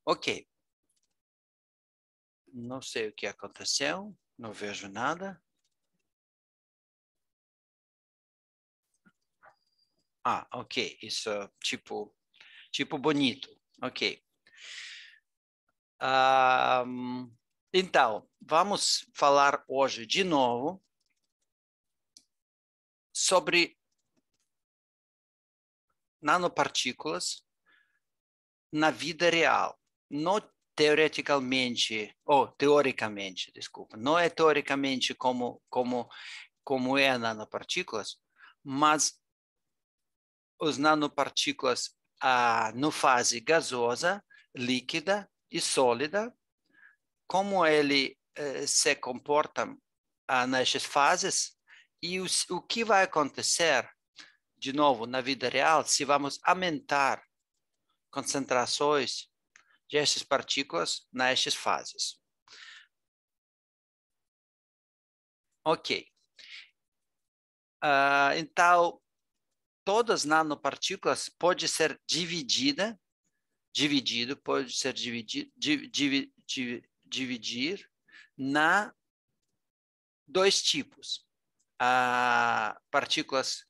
Ok. Não sei o que aconteceu, não vejo nada. Ah, ok. Isso tipo bonito. Ok. Então, vamos falar hoje de novo sobre nanopartículas na vida real. Não teoricamente, desculpa. Não é teoricamente como é nanopartículas, mas os nanopartículas no fase gasosa, líquida e sólida, como ele se comporta nessas fases e o que vai acontecer, de novo, na vida real, se vamos aumentar concentrações dessas partículas nessas fases. Ok. Então, todas as nanopartículas podem ser dividir na dois tipos. Partículas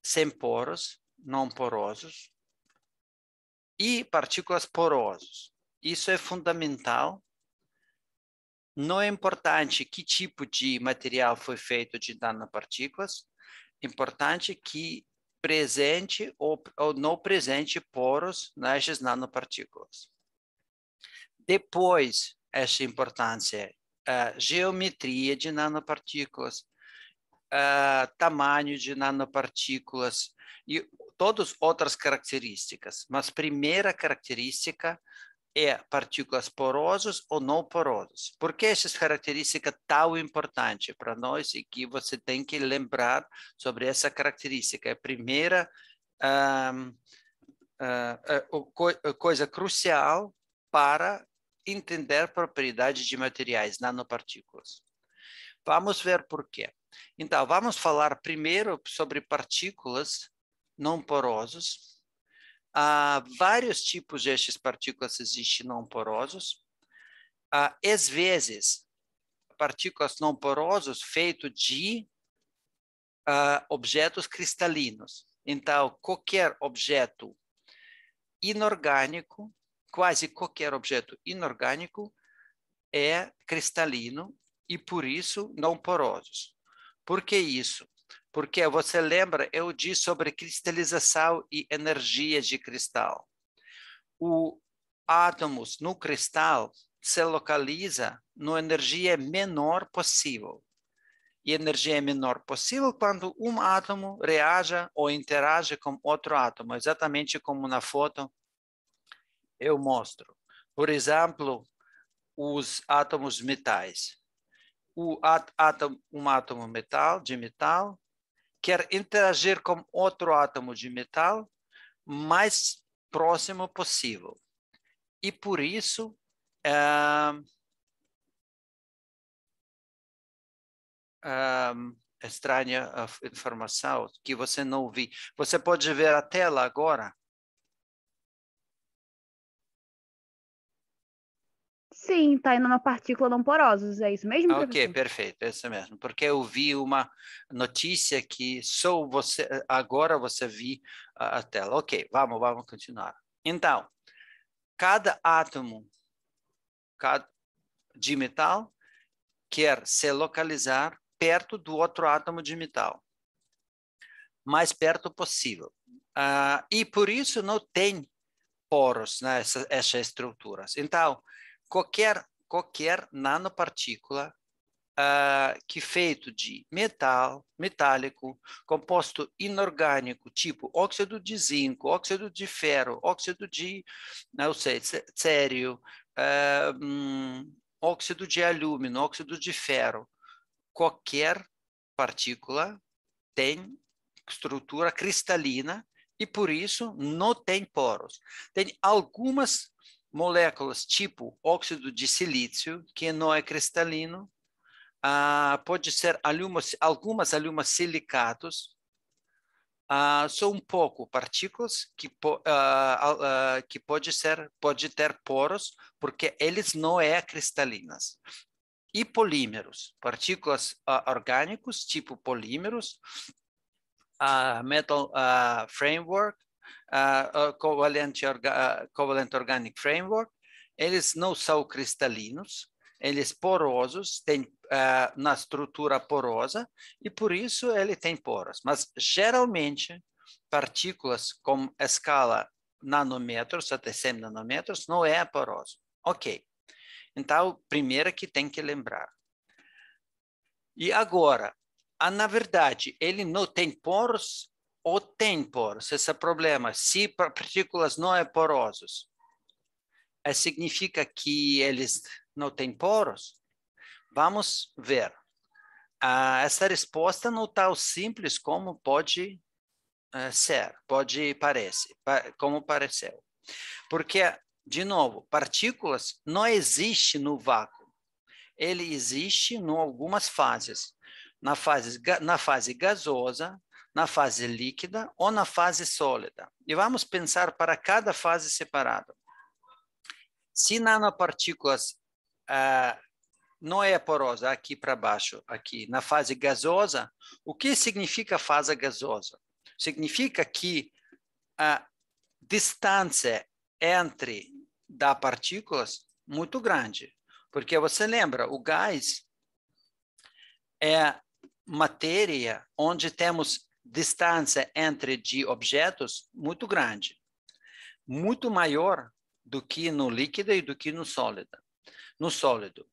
sem poros, não porosos, e partículas porosas. Isso é fundamental. Não é importante que tipo de material foi feito de nanopartículas, é importante que presente ou não presente poros nessas nanopartículas. Depois, essa importância, geometria de nanopartículas, tamanho de nanopartículas e todas outras características. Mas a primeira característica é partículas porosas ou não porosas. Por que essas características tão importantes para nós e que você tem que lembrar sobre essa característica? É a primeira coisa crucial para entender propriedades de materiais, nanopartículas. Vamos ver por quê. Então, vamos falar primeiro sobre partículas não porosas. Há vários tipos destas partículas existem não porosos. Às vezes, partículas não porosas feitas de objetos cristalinos. Então, qualquer objeto inorgânico, quase qualquer objeto inorgânico é cristalino e, por isso, não porosos. Por que isso? Porque você lembra, eu disse sobre cristalização e energia de cristal. Os átomos no cristal se localiza na energia menor possível. E energia menor possível quando um átomo reage ou interage com outro átomo, exatamente como na foto eu mostro. Por exemplo, os átomos metais. Um átomo de metal quer interagir com outro átomo de metal mais próximo possível. E por isso, estranha a informação que você não viu. Você pode ver a tela agora? Sim, está indo na partícula não porosos, é isso mesmo, Ok, professor? perfeito, é isso mesmo. Porque eu vi uma notícia que só você, agora você viu a tela. Ok, vamos continuar. Então, cada átomo de metal quer se localizar perto do outro átomo de metal, mais perto possível. E por isso não tem poros nessas estruturas. Então, qualquer nanopartícula que feito de metálico, composto inorgânico, tipo óxido de zinco, óxido de ferro, óxido de, não sei, cério, óxido de alúmino, óxido de ferro, qualquer partícula tem estrutura cristalina e, por isso, não tem poros. Tem algumas moléculas, tipo óxido de silício, que não é cristalino, pode ser algumas silicatos, são um pouco partículas que pode ter poros, porque eles não é cristalinas. E polímeros, partículas orgânicos, tipo polímeros, metal framework, covalent organic framework, eles não são cristalinos, eles porosos, têm na estrutura porosa, e por isso ele tem poros. Mas, geralmente, partículas com escala nanômetros até 100 nanômetros não é poroso. Ok. Então, primeiro que tem que lembrar. E agora, na verdade, ele não tem poros ou tem poros? Esse é o problema. Se partículas não é porosos, significa que eles não têm poros? Vamos ver. Essa resposta não é tão simples como pode ser, como pareceu. Porque, de novo, partículas não existem no vácuo. Ele existe em algumas fases. Na fase gasosa, na fase líquida ou na fase sólida. E vamos pensar para cada fase separada. Se nanopartículas não é porosa, aqui para baixo, aqui na fase gasosa, o que significa fase gasosa? Significa que a distância entre das partículas muito grande. Porque você lembra, o gás é matéria onde temos distância entre de objetos muito grande, muito maior do que no líquido e do que no sólido. No sólido.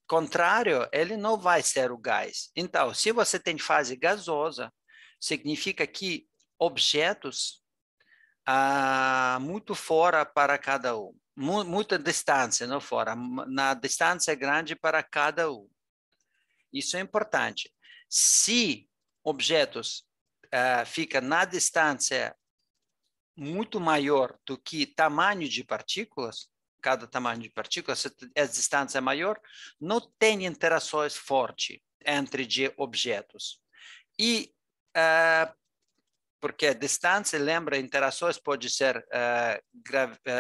Contrário, ele não vai ser o gás. Então, se você tem fase gasosa, significa que objetos muito fora para cada um. Muita distância, não fora. Na distância grande para cada um. Isso é importante. Se objetos ficam na distância muito maior do que tamanho de partículas, cada tamanho de partículas, se a distância é maior, não tem interações fortes entre de objetos. E porque a distância, lembra, interações pode ser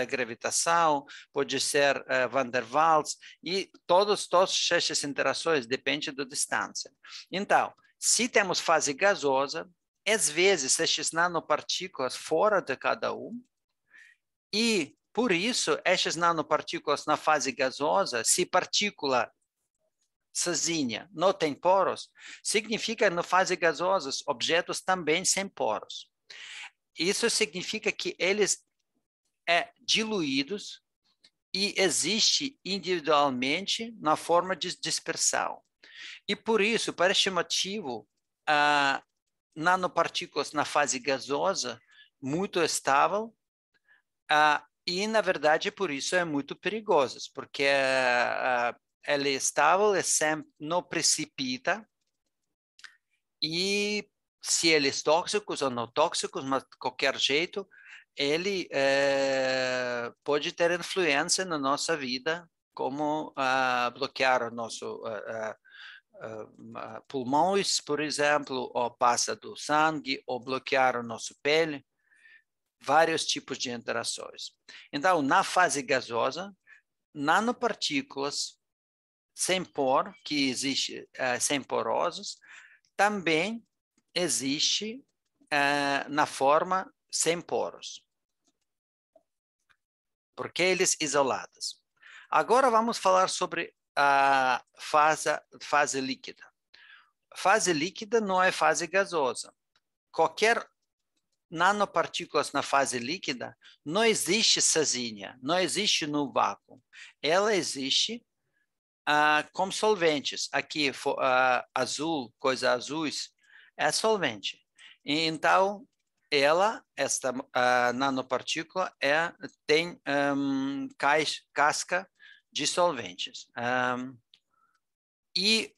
gravitação, pode ser Van der Waals, e todas essas interações dependem da distância. Então, se temos fase gasosa, às vezes essas nanopartículas fora de cada um, e por isso essas nanopartículas na fase gasosa, se partícula sozinha não tem poros, significa que na fase gasosa objetos também sem poros. Isso significa que eles diluídos e existe individualmente na forma de dispersão. E por isso, por este motivo, nanopartículas na fase gasosa muito estável e, na verdade, por isso é muito perigoso, porque ele é estável, não precipita, e se eles tóxicos ou não tóxicos, mas de qualquer jeito, ele pode ter influência na nossa vida, como bloquear o nosso pulmões, por exemplo, ou passa do sangue, ou bloquear o nosso pele, vários tipos de interações. Então, na fase gasosa, nanopartículas sem poro, que existe sem porosos, também existe na forma sem poros, porque eles isolados. Agora vamos falar sobre a fase líquida. Fase líquida não é fase gasosa. Qualquer nanopartículas na fase líquida não existe sozinha, não existe no vácuo. Ela existe como solventes. Aqui, azul, coisas azuis, é solvente. Então, esta nanopartícula, tem casca de solventes. E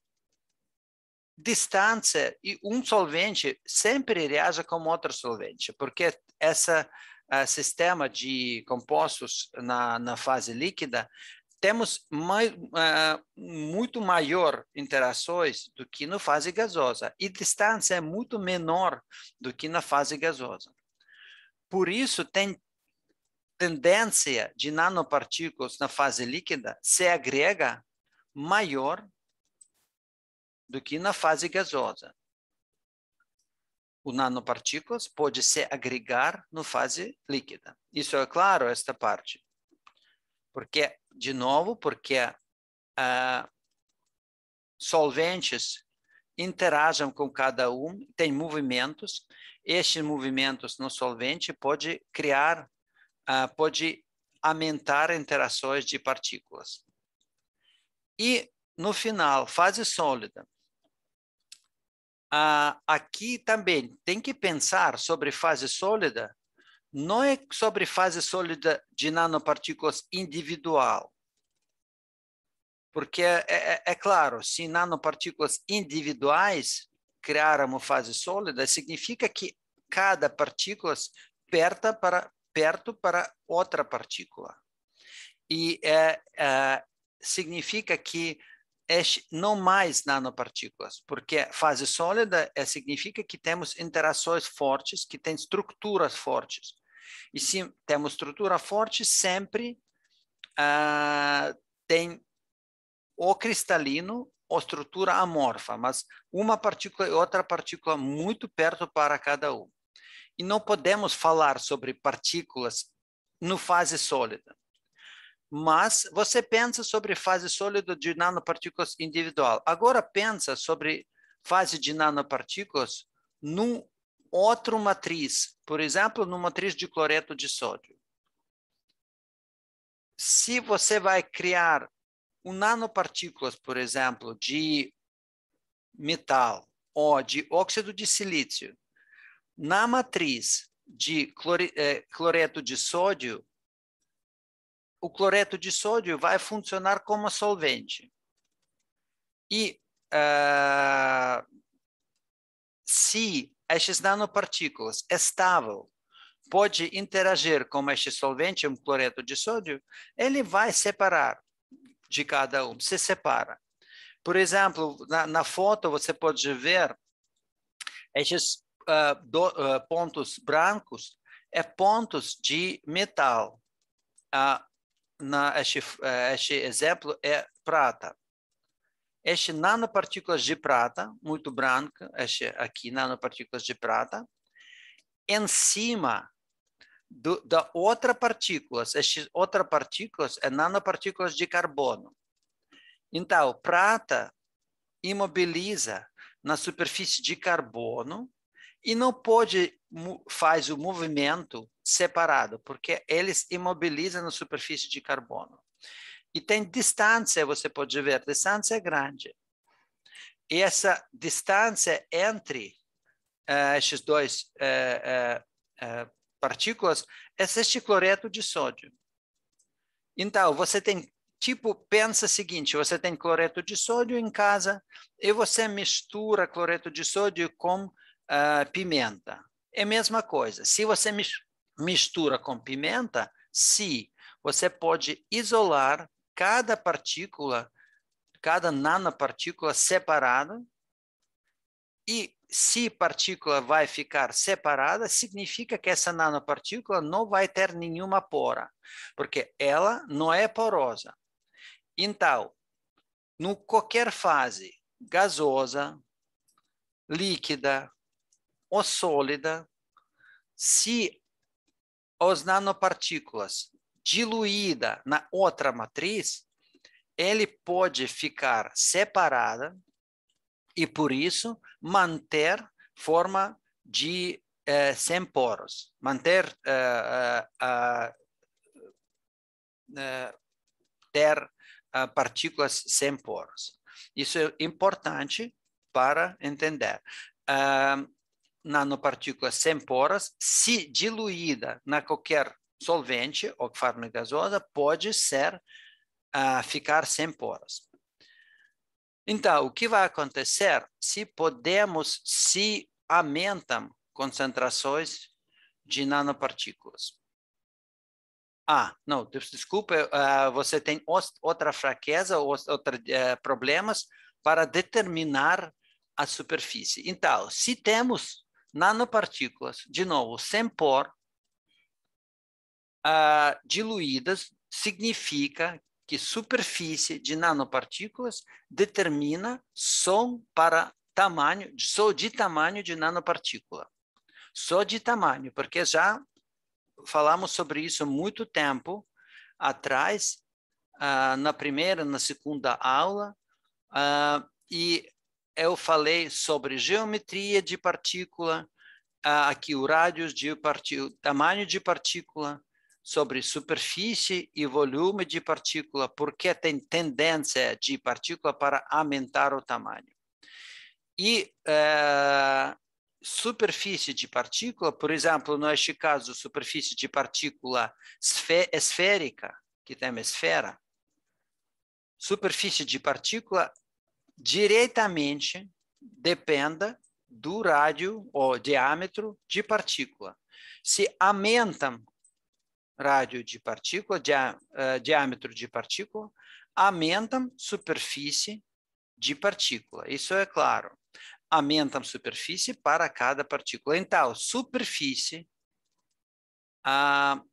distância, e um solvente sempre reage com outro solvente, porque esse sistema de compostos na fase líquida temos muito maior interações do que na fase gasosa, e distância é muito menor do que na fase gasosa. Por isso, tem tendência de nanopartículas na fase líquida se agrega maior do que na fase gasosa. O nanopartículas pode se agregar na fase líquida. Isso é claro, esta parte. Porque, de novo, porque solventes interagem com cada um, tem movimentos. Estes movimentos no solvente pode criar, pode aumentar interações de partículas. E, no final, fase sólida. Aqui também tem que pensar sobre fase sólida, não é sobre fase sólida de nanopartículas individual. Porque, é claro, se nanopartículas individuais criaram uma fase sólida, significa que cada partícula perto para outra partícula. E significa que não mais nanopartículas, porque fase sólida significa que temos interações fortes, que tem estruturas fortes. E se temos estrutura forte, sempre tem ou cristalino ou estrutura amorfa, mas uma partícula e outra partícula muito perto para cada um. E não podemos falar sobre partículas no fase sólida. Mas você pensa sobre fase sólida de nanopartículas individual. Agora pensa sobre fase de nanopartículas num outro matriz, por exemplo, numa matriz de cloreto de sódio. Se você vai criar nanopartículas, por exemplo, de metal ou de óxido de silício na matriz de cloreto de sódio, o cloreto de sódio vai funcionar como solvente. E se essas nanopartículas estáveis pode interagir com este solvente, um cloreto de sódio, ele vai separar de cada um, se separa. Por exemplo, na foto você pode ver esses pontos brancos, pontos de metal. Este exemplo é prata. Este nanopartículas de prata, muito branca, este aqui, nanopartículas de prata, em cima da outra partículas, estas outras partículas é nanopartículas de carbono. Então, prata imobiliza na superfície de carbono e não pode faz o movimento separado, porque eles imobilizam na superfície de carbono. E tem distância, você pode ver, distância é grande. E essa distância entre esses dois partículas é este cloreto de sódio. Então, você tem, pensa o seguinte, você tem cloreto de sódio em casa e você mistura cloreto de sódio com pimenta. É a mesma coisa. Se você mistura com pimenta, você pode isolar cada partícula, cada nanopartícula separada, e se a partícula vai ficar separada, significa que essa nanopartícula não vai ter nenhuma pora, porque ela não é porosa. Então, em qualquer fase, gasosa, líquida ou sólida, se as nanopartículas diluídas na outra matriz, ele pode ficar separada e, por isso, manter forma de sem poros, manter ter partículas sem poros. Isso é importante para entender. Nanopartículas sem poros, se diluída na qualquer solvente ou forma gasosa, pode ficar sem poros. Então, o que vai acontecer se aumentam concentrações de nanopartículas? Não, desculpa, você tem outra fraqueza, outros problemas para determinar a superfície. Então, se temos nanopartículas, de novo, sem pó, diluídas, significa que superfície de nanopartículas determina só de tamanho de nanopartícula. Só de tamanho, porque já falamos sobre isso muito tempo atrás, na primeira, na segunda aula, e eu falei sobre geometria de partícula, aqui o rádio de partícula, tamanho de partícula, sobre superfície e volume de partícula, porque tem tendência de partícula para aumentar o tamanho. E superfície de partícula, por exemplo, neste caso, superfície de partícula esférica, que tem uma esfera, superfície de partícula diretamente depende do rádio ou diâmetro de partícula. Se aumentam rádio de partícula, diâmetro de partícula, aumentam superfície de partícula. Isso é claro. Aumentam superfície para cada partícula. Então, superfície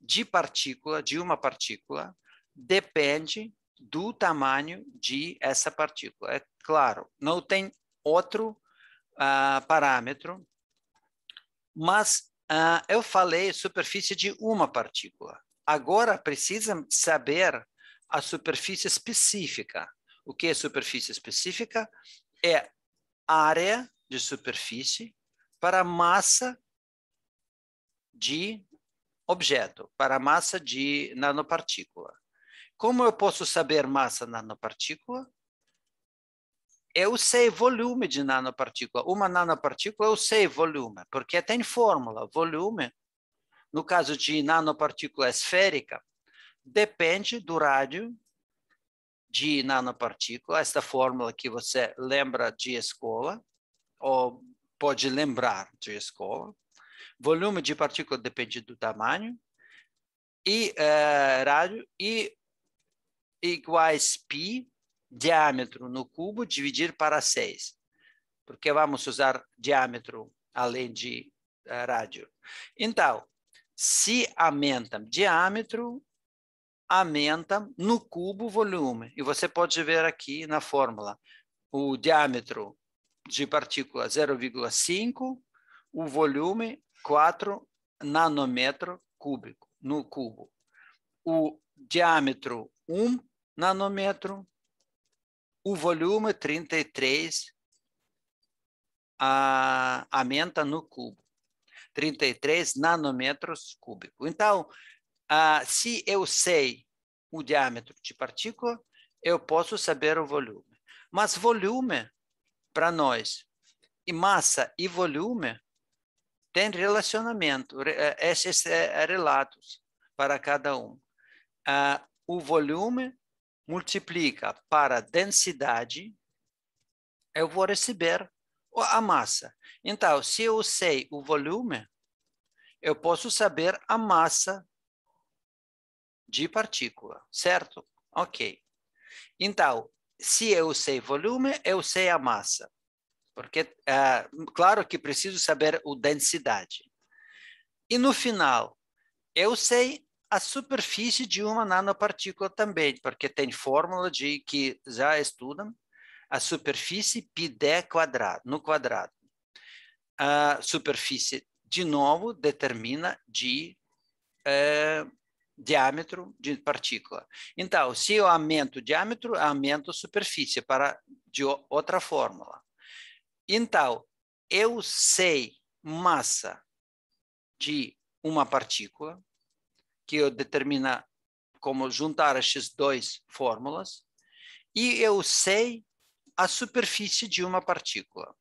de partícula, de uma partícula, depende do tamanho de essa partícula. É claro, não tem outro parâmetro, mas eu falei superfície de uma partícula. Agora precisa saber a superfície específica. O que é superfície específica? É área de superfície para massa de objeto, para massa de nanopartícula. Como eu posso saber massa nanopartícula? Eu sei volume de nanopartícula. Uma nanopartícula eu sei volume, porque tem fórmula. Volume, no caso de nanopartícula esférica, depende do rádio de nanopartícula, esta fórmula que você lembra de escola, ou pode lembrar de escola. Volume de partícula depende do tamanho, e rádio, e iguais π, diâmetro no cubo, dividir para 6. Porque vamos usar diâmetro além de rádio. Então, se aumenta diâmetro, aumenta no cubo volume. E você pode ver aqui na fórmula o diâmetro de partícula 0,5, o volume 4 nanômetro cúbico no cubo. O diâmetro 1 nanômetro, o volume 33 aumenta no cubo. 33 nanômetros cúbicos. Então, se eu sei o diâmetro de partícula, eu posso saber o volume. Mas volume, para nós, e massa e volume, tem relacionamento, esses relatos para cada um. O volume multiplica para densidade, eu vou receber a massa. Então, se eu sei o volume, eu posso saber a massa de partícula, certo? Ok. Então, se eu sei volume, eu sei a massa. Porque, claro que preciso saber a densidade. E no final, eu sei a superfície de uma nanopartícula também, porque tem fórmula de que já estudam a superfície πd quadrado, no quadrado. A superfície, de novo, determina de diâmetro de partícula. Então, se eu aumento o diâmetro, aumento a superfície de outra fórmula. Então, eu sei massa de uma partícula, que eu determino como juntar essas duas fórmulas, e eu sei a superfície de uma partícula.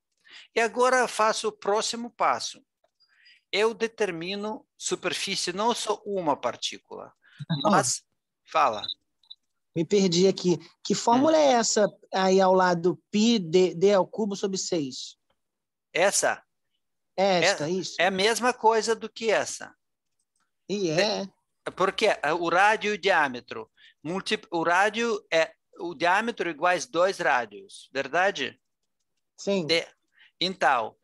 E agora faço o próximo passo. Eu determino superfície não só uma partícula, mas... Fala. Me perdi aqui. Que fórmula é essa aí ao lado? Π d ao cubo sobre 6. Essa? Esta, isso. É a mesma coisa do que essa. E é? Porque o rádio e o diâmetro. O rádio é o diâmetro iguais 2 rádios, verdade? Sim. Então,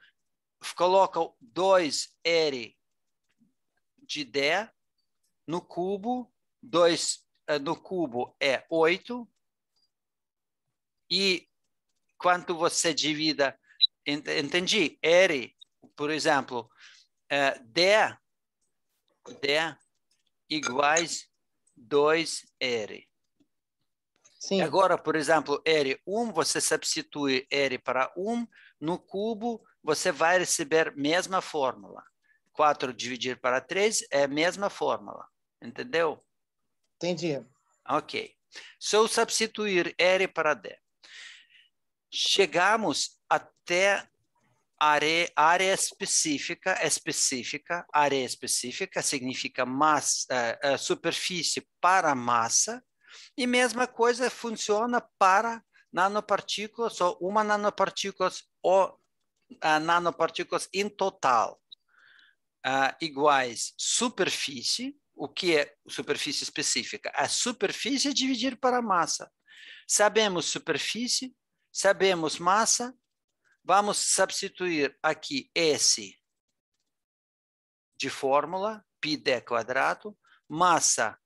coloca 2R de D no cubo, 2 no cubo é 8, e quanto você divida, entendi, R, por exemplo, D iguais 2R. Sim. Agora, por exemplo, R1, você substitui R para 1, no cubo você vai receber a mesma fórmula. 4 dividir para 3 é a mesma fórmula, entendeu? Entendi. Ok. Se eu substituir R para D, chegamos até área específica, área específica significa massa, superfície para massa, e mesma coisa funciona para nanopartículas ou uma nanopartículas ou nanopartículas em total, iguais superfície. O que é superfície específica? A superfície dividir para massa. Sabemos superfície, sabemos massa, vamos substituir aqui S de fórmula, πd quadrado, massa,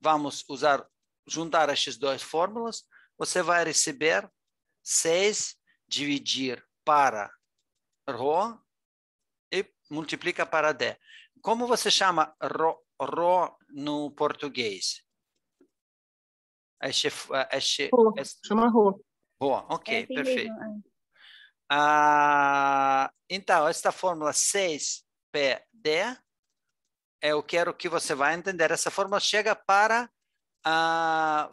vamos juntar estas duas fórmulas, você vai receber 6 dividir para ρ e multiplica para D. Como você chama ρ no português? Chama Rô. Rho, ok, assim perfeito. mesmo. Então, esta fórmula 6PD, eu quero que você vai entender. Essa fórmula chega para a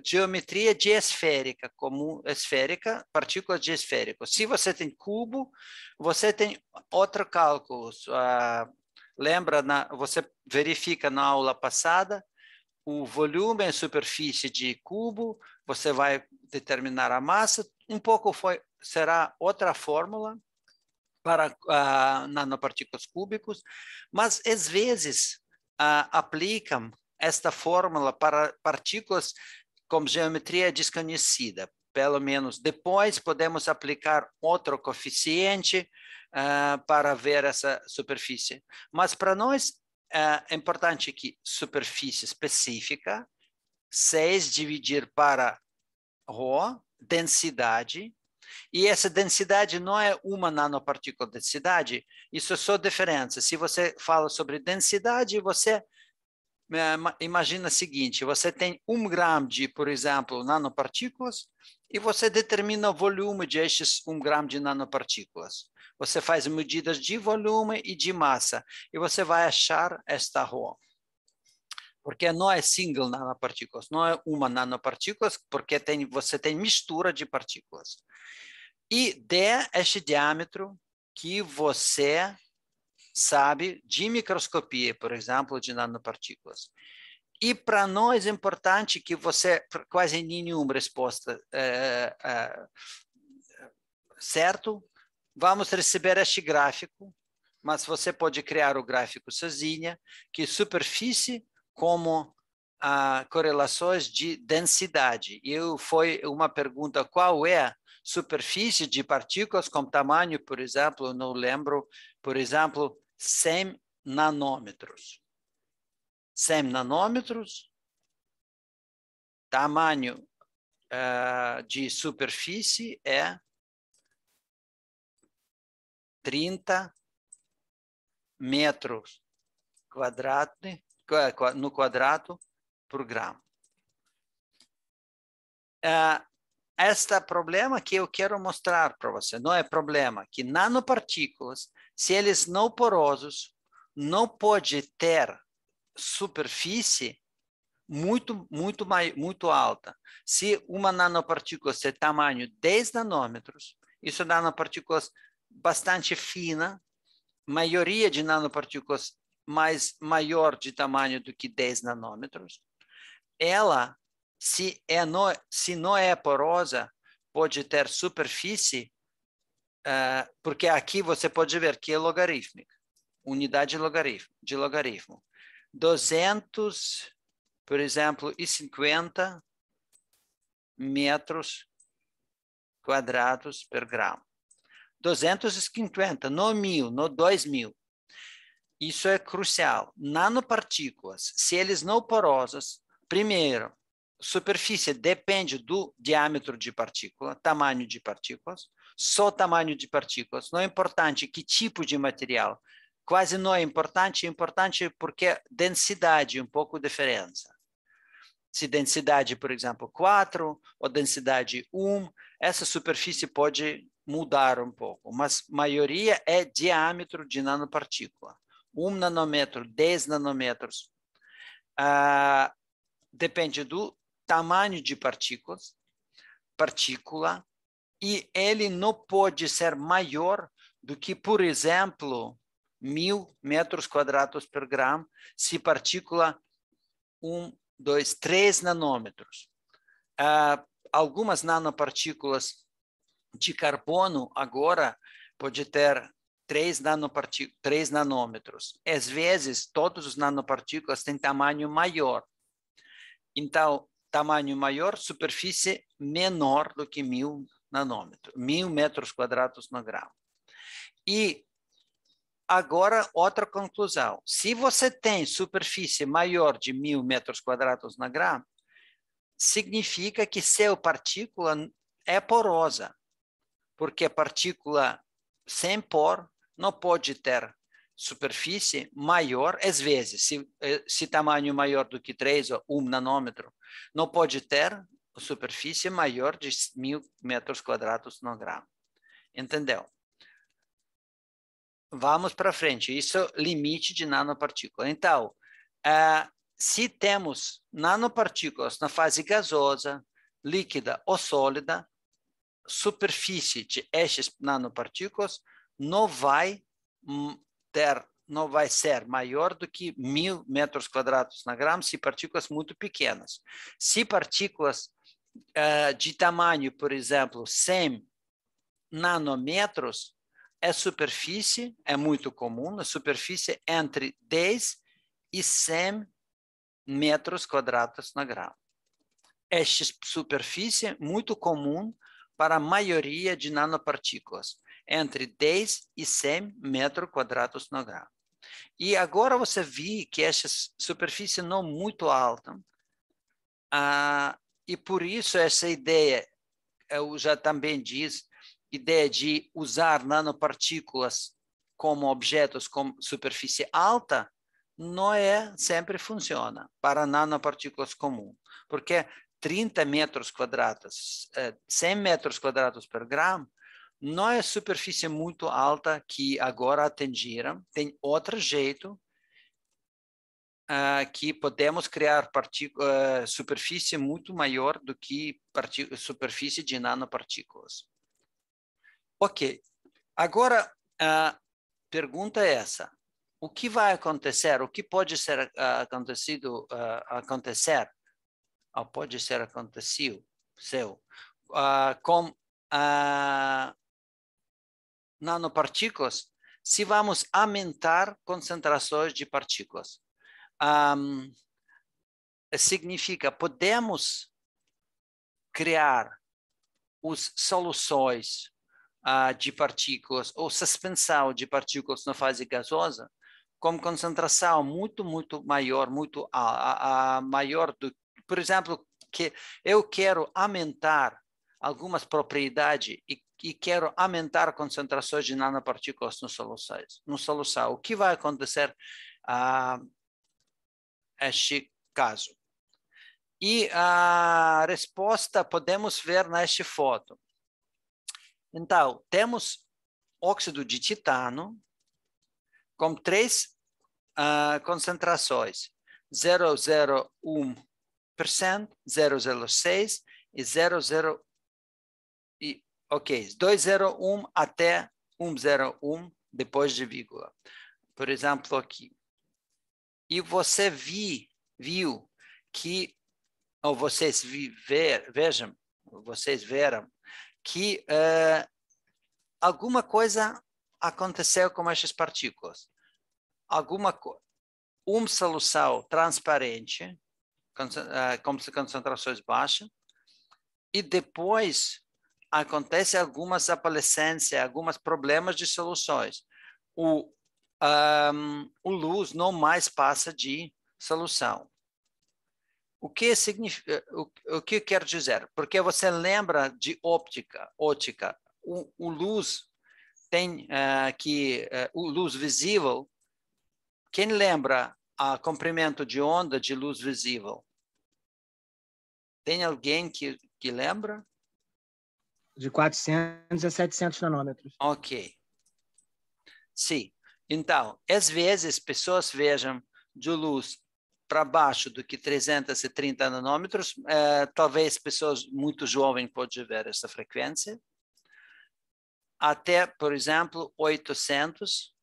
geometria diesférica, como esférica, partículas de esférico. Se você tem cubo, você tem outro cálculo. Lembra, você verifica na aula passada, o volume e superfície de cubo, você vai determinar a massa, um pouco será outra fórmula para nanopartículas cúbicos, mas às vezes aplicam esta fórmula para partículas com geometria desconhecida. Pelo menos depois podemos aplicar outro coeficiente para ver essa superfície. Mas para nós é importante que superfície específica, 6 dividir para ρ, densidade, e essa densidade não é uma nanopartícula de densidade, isso é só diferença. Se você fala sobre densidade, você imagina o seguinte, você tem 1 grama de, por exemplo, nanopartículas, e você determina o volume de estes 1 grama de nanopartículas. Você faz medidas de volume e de massa, e você vai achar esta ρ. Porque não é single nanopartículas, não é uma nanopartícula, porque você tem mistura de partículas. E D é este diâmetro que você sabe de microscopia, por exemplo, de nanopartículas. E para nós é importante que você, quase nenhuma resposta certo, vamos receber este gráfico, mas você pode criar o gráfico sozinha, que superfície como correlações de densidade. Foi uma pergunta, qual é a superfície de partículas com tamanho, por exemplo, não lembro, por exemplo, 100 nanômetros. 100 nanômetros, tamanho de superfície é 30 metros quadrados no quadrado por grama. Este problema que eu quero mostrar para você, não é problema, que nanopartículas, se eles não porosos, não pode ter superfície muito alta. Se uma nanopartícula tem tamanho 10 nanômetros, isso é nanopartículas bastante fina, maioria de nanopartículas maior de tamanho do que 10 nanômetros, ela, se não é porosa, pode ter superfície, porque aqui você pode ver que é logarítmica, unidade de logaritmo. 200, por exemplo, e 50 metros quadrados por gramo. 250, não 1000, não 2000. Isso é crucial. Nanopartículas, se eles não porosas, primeiro, superfície depende do diâmetro de partícula, tamanho de partículas, só tamanho de partículas. Não é importante que tipo de material. Quase não é importante porque densidade um pouco diferença. Se densidade, por exemplo, 4 ou densidade 1, essa superfície pode mudar um pouco, mas a maioria é diâmetro de nanopartícula. 1 nanômetro, 10 nanômetros. Depende do tamanho de partícula, e ele não pode ser maior do que, por exemplo, 1000 metros quadrados por gramo, se partícula 1, 2, 3 nanômetros. Algumas nanopartículas de carbono agora pode ter 3 nanômetros. Às vezes, todos os nanopartículas têm tamanho maior. Então, tamanho maior, superfície menor do que 1000 nanômetros, 1000 metros quadrados no gramo. E agora, outra conclusão. Se você tem superfície maior de 1000 metros quadrados no gramo, significa que sua partícula é porosa, porque a partícula sem poro não pode ter superfície maior, às vezes, se tamanho maior do que 3 ou 1 nanômetro, não pode ter superfície maior de 1000 metros quadrados no gramo. Entendeu? Vamos para frente. Isso é o limite de nanopartícula. Então, se temos nanopartículas na fase gasosa, líquida ou sólida, superfície de estes nanopartículas não vai ser maior do que 1000 metros quadrados na grama, se partículas muito pequenas. Se partículas de tamanho, por exemplo, 100 nanômetros, a superfície é muito comum, a superfície entre 10 e 100 metros quadrados na grama. Esta superfície é muito comum para a maioria de nanopartículas, entre 10 e 100 metros quadrados no gramo. E agora você vê que essa superfície não é muito alta, e por isso essa ideia, eu já também disse, ideia de usar nanopartículas como objetos com superfície alta, não sempre funciona para nanopartículas comuns, porque 30 metros quadrados, 100 metros quadrados por gramo, não é superfície muito alta que agora atingiram. Tem outro jeito que podemos criar superfície muito maior do que superfície de nanopartículas. Ok, agora a pergunta é essa. O que vai acontecer? O que pode ser acontecer? Ou pode ser acontecido com nanopartículas se vamos aumentar concentrações de partículas. Significa, podemos criar as soluções de partículas ou suspensão de partículas na fase gasosa com concentração muito maior, maior do, por exemplo, que eu quero aumentar algumas propriedades e quero aumentar concentrações de nanopartículas no solução. O que vai acontecer neste caso? E a resposta podemos ver nesta foto. Então, temos óxido de titânio com 3 concentrações, 0,01%, 0,06% e 201 até 101 depois de vírgula. Por exemplo, aqui. E você viu que, ou vocês viram que alguma coisa aconteceu com essas partículas. uma solução transparente, com concentrações baixas, e depois acontece algumas aparecências, alguns problemas de soluções. O luz não mais passa de solução. O que significa? O que eu quero dizer? Porque você lembra de óptica. O luz tem o luz visível. Quem lembra o comprimento de onda de luz visível? Tem alguém que lembra? De 400 a 700 nanômetros. Ok. Sim. Então, às vezes, pessoas vejam de luz para baixo do que 330 nanômetros. Talvez pessoas muito jovens possam ver essa frequência. Até, por exemplo, 800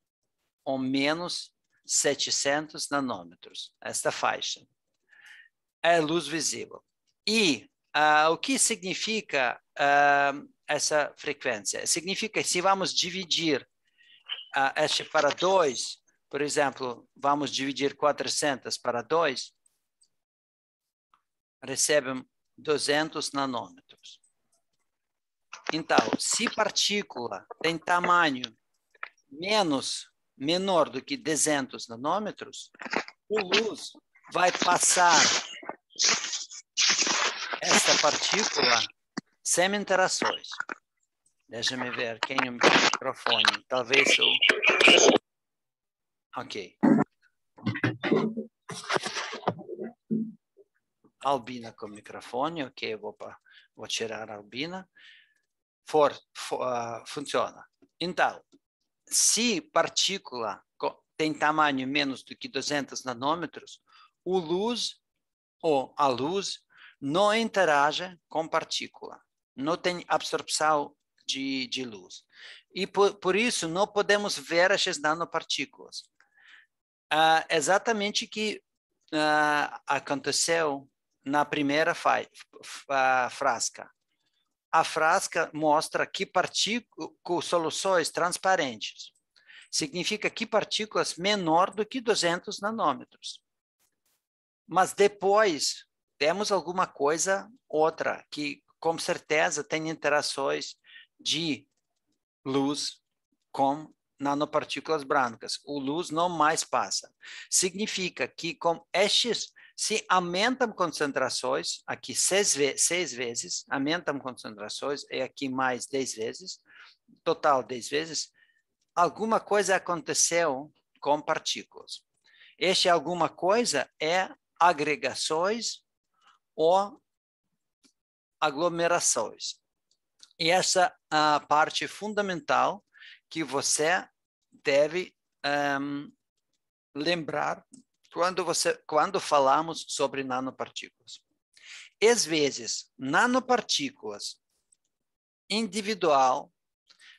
ou menos 700 nanômetros. Esta faixa é luz visível. E o que significa essa frequência? Significa que se vamos dividir este para 2, por exemplo, vamos dividir 400 para 2, recebem 200 nanômetros. Então, se partícula tem tamanho menor do que 200 nanômetros, a luz vai passar esta partícula sem interações. Deixa-me ver quem é o microfone. Talvez o... Ok. Albina com o microfone. Ok, vou tirar a Albina. Funciona. Então, se partícula tem tamanho menos do que 200 nanômetros, a luz não interage com partícula. Não tem absorção de luz. E por isso não podemos ver essas nanopartículas. Exatamente o que aconteceu na primeira frasca. A frasca mostra que com soluções transparentes. Significa que partículas menor do que 200 nanômetros. Mas depois temos alguma coisa outra que com certeza tem interações de luz com nanopartículas brancas. O luz não mais passa. Significa que com estes se aumentam concentrações, aqui 6 vezes, aumentam concentrações, e aqui mais 10 vezes, total 10 vezes, alguma coisa aconteceu com partículas. Este alguma coisa é agregações ou aglomerações. E essa é a parte fundamental que você deve lembrar quando falamos sobre nanopartículas. Às vezes, nanopartículas individual,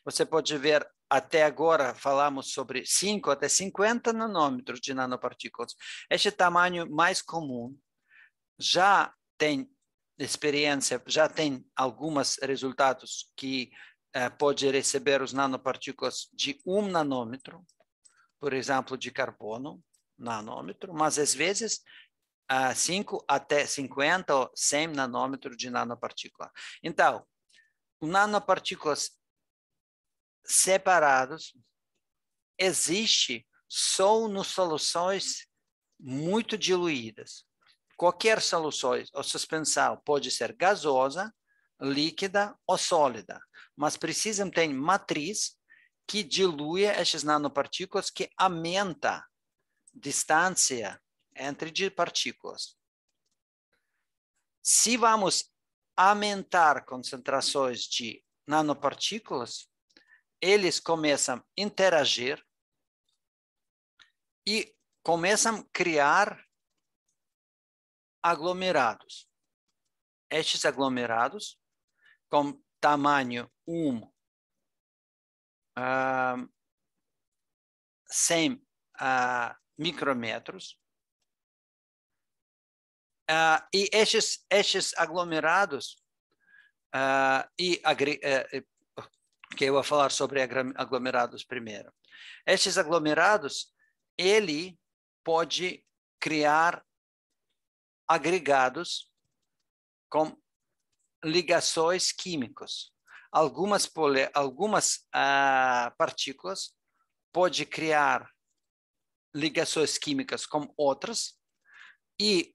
você pode ver, até agora falamos sobre 5 até 50 nanômetros de nanopartículas. Este tamanho mais comum já tem experiência, já tem alguns resultados que pode receber os nanopartículas de 1 nanômetro, por exemplo, de carbono, nanômetro, mas às vezes 5 até 50 ou 100 nanômetros de nanopartícula. Então, nanopartículas separados existe só nas soluções muito diluídas. Qualquer solução ou suspensão pode ser gasosa, líquida ou sólida, mas precisam ter matriz que dilui essas nanopartículas, que aumenta a distância entre partículas. Se vamos aumentar concentrações de nanopartículas, eles começam a interagir e começam a criar aglomerados. Estes aglomerados, com tamanho 100 micrômetros, e estes aglomerados, que eu vou falar sobre aglomerados primeiro. Estes aglomerados, ele pode criar agregados com ligações químicas. Algumas partículas podem criar ligações químicas com outras, e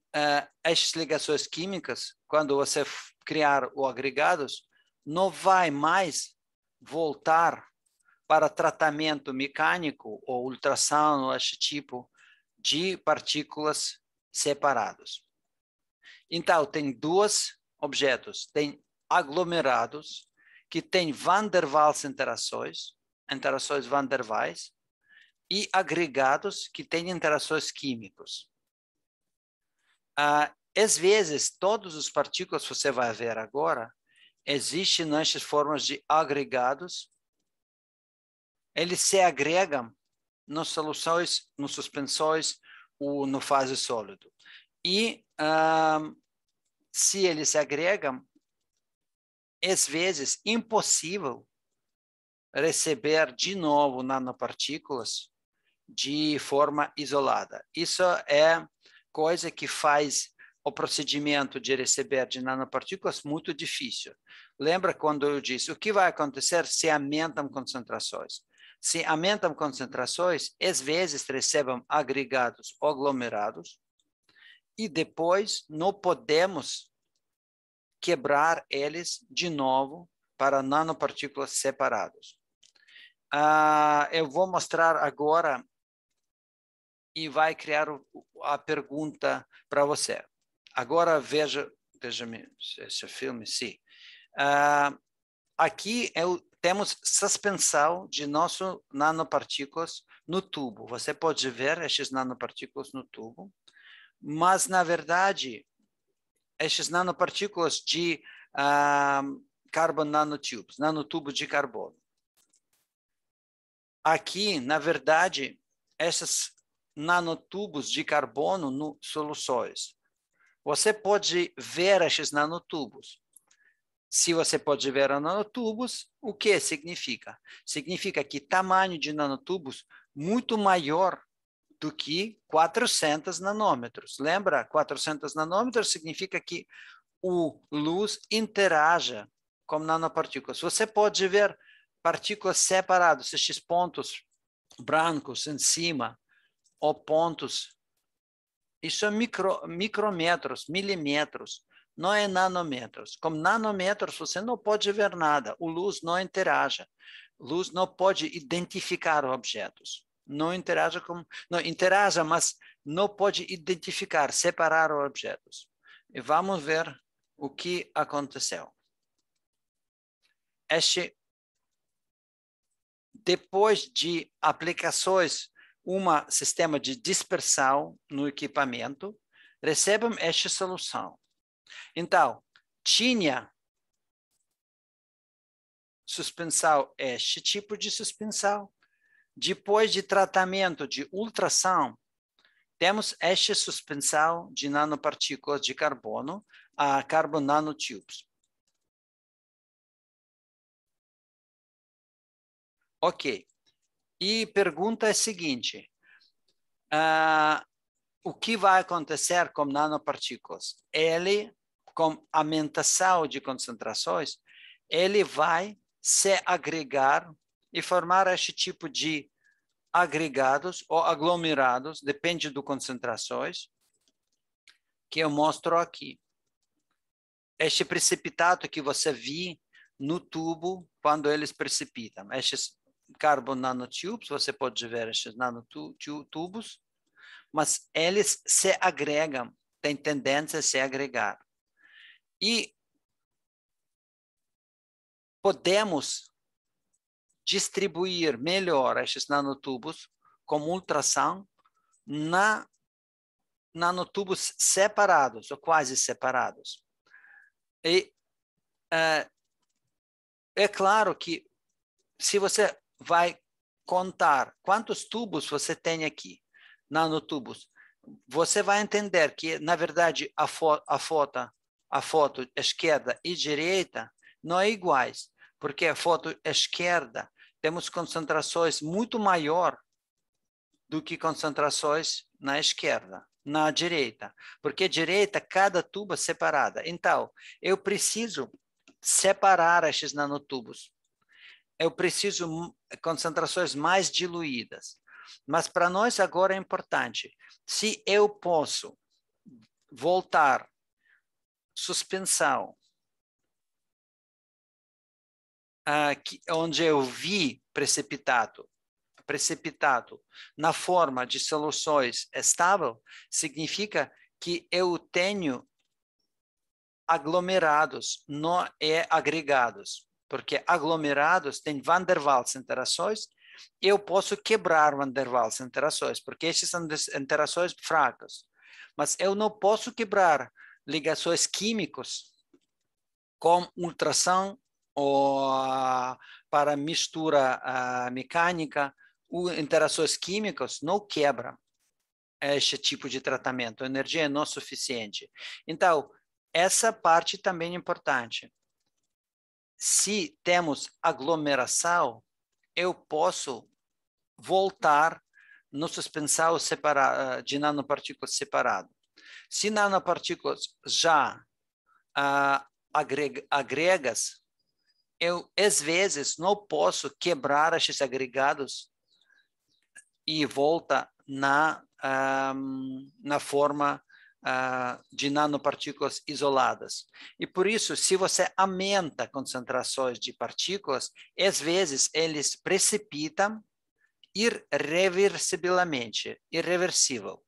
essas ligações químicas, quando você criar os agregados, não vai mais voltar para tratamento mecânico ou ultrassom, ou esse tipo de partículas separadas. Então, tem dois objetos. Tem aglomerados, que têm van der Waals interações van der Waals, e agregados, que têm interações químicas. Às vezes, todas as partículas que você vai ver agora, existem nessas formas de agregados. Eles se agregam nas soluções, nos suspensões ou no fase sólido. E se eles se agregam, às vezes impossível receber de novo nanopartículas de forma isolada. Isso é coisa que faz o procedimento de receber de nanopartículas muito difícil. Lembra quando eu disse, o que vai acontecer se aumentam concentrações? Se aumentam concentrações, às vezes recebem agregados ou aglomerados, e depois não podemos quebrar eles de novo para nanopartículas separadas. Eu vou mostrar agora e vai criar a pergunta para você. Agora veja esse filme, sim. Aqui temos suspensão de nossas nanopartículas no tubo. Você pode ver essas nanopartículas no tubo, mas, na verdade, essas nanopartículas de carbon nanotubes, nanotubos de carbono. Aqui, na verdade, esses nanotubos de carbono no soluções. Você pode ver esses nanotubos. Se você pode ver os nanotubos, o que significa? Significa que tamanho de nanotubos muito maior do que 400 nanômetros. Lembra? 400 nanômetros significa que a luz interaja com nanopartículas. Você pode ver partículas separadas, esses pontos brancos em cima, ou pontos. Isso é micrômetros, milímetros, não é nanômetros. Com nanômetros você não pode ver nada, a luz não interage. A luz não pode identificar objetos. Não interage, mas não pode identificar, separar os objetos. E vamos ver o que aconteceu. Depois de aplicações, sistema de dispersão no equipamento, recebem esta solução. Então, tinha suspensão, este tipo de suspensão. Depois de tratamento de ultrassom, temos esta suspensão de nanopartículas de carbono, a carbon nanotubes. Ok. E pergunta é a seguinte, o que vai acontecer com nanopartículas? Ele, com aumentação de concentrações, ele vai se agregar e formar este tipo de agregados ou aglomerados, depende das concentrações, que eu mostro aqui. Este precipitado que você viu no tubo, quando eles precipitam. Estes carbon nanotubes, você pode ver estes nanotubos, mas eles se agregam, têm tendência a se agregar. E podemos distribuir melhor estes nanotubos como ultrassom na nanotubos separados, ou quase separados. E é claro que se você vai contar quantos tubos você tem aqui, nanotubos, você vai entender que, na verdade, a foto esquerda e direita não é iguais, porque a foto esquerda temos concentrações muito maior do que concentrações na esquerda, na direita, porque a direita, cada tubo é separada. Então, eu preciso separar esses nanotubos. Eu preciso concentrações mais diluídas. Mas para nós agora é importante, se eu posso voltar suspensão, onde eu vi precipitado na forma de soluções estável, significa que eu tenho aglomerados, não é agregados, porque aglomerados têm Van der Waals interações, eu posso quebrar Van der Waals interações, porque esses são interações fracas, mas eu não posso quebrar ligações químicas com ultrassom ou para mistura mecânica, interações químicas não quebram este tipo de tratamento, a energia não é suficiente. Então, essa parte também é importante. Se temos aglomeração, eu posso voltar no suspensão de nanopartículas separado. Se nanopartículas já agregas, eu, às vezes, não posso quebrar esses agregados e volta na forma de nanopartículas isoladas. E por isso, se você aumenta concentrações de partículas, às vezes eles precipitam irreversível.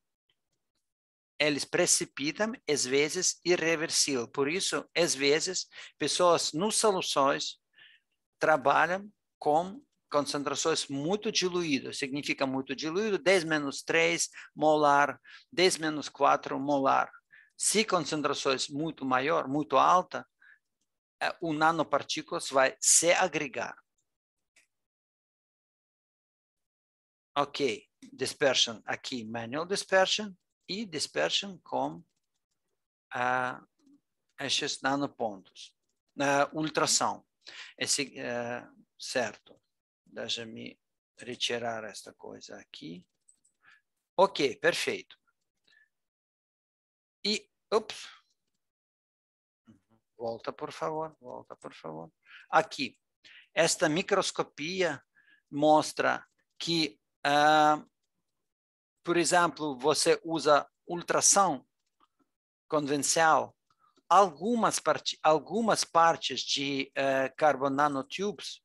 Eles precipitam, às vezes, irreversível. Por isso, às vezes, pessoas nos soluções trabalham com concentrações muito diluídas. Significa muito diluído, 10-3 molar, 10-4 molar. Se concentrações muito maior, muito alta, o nanopartículas vai se agregar. Ok, dispersion aqui, manual dispersion, e dispersion com esses nanopontos. Ultrassom. Certo. Deixa-me retirar esta coisa aqui. Ok, perfeito. E, volta, por favor. Aqui, esta microscopia mostra que, por exemplo, você usa ultrassom convencional, algumas partes de carbon nanotubes,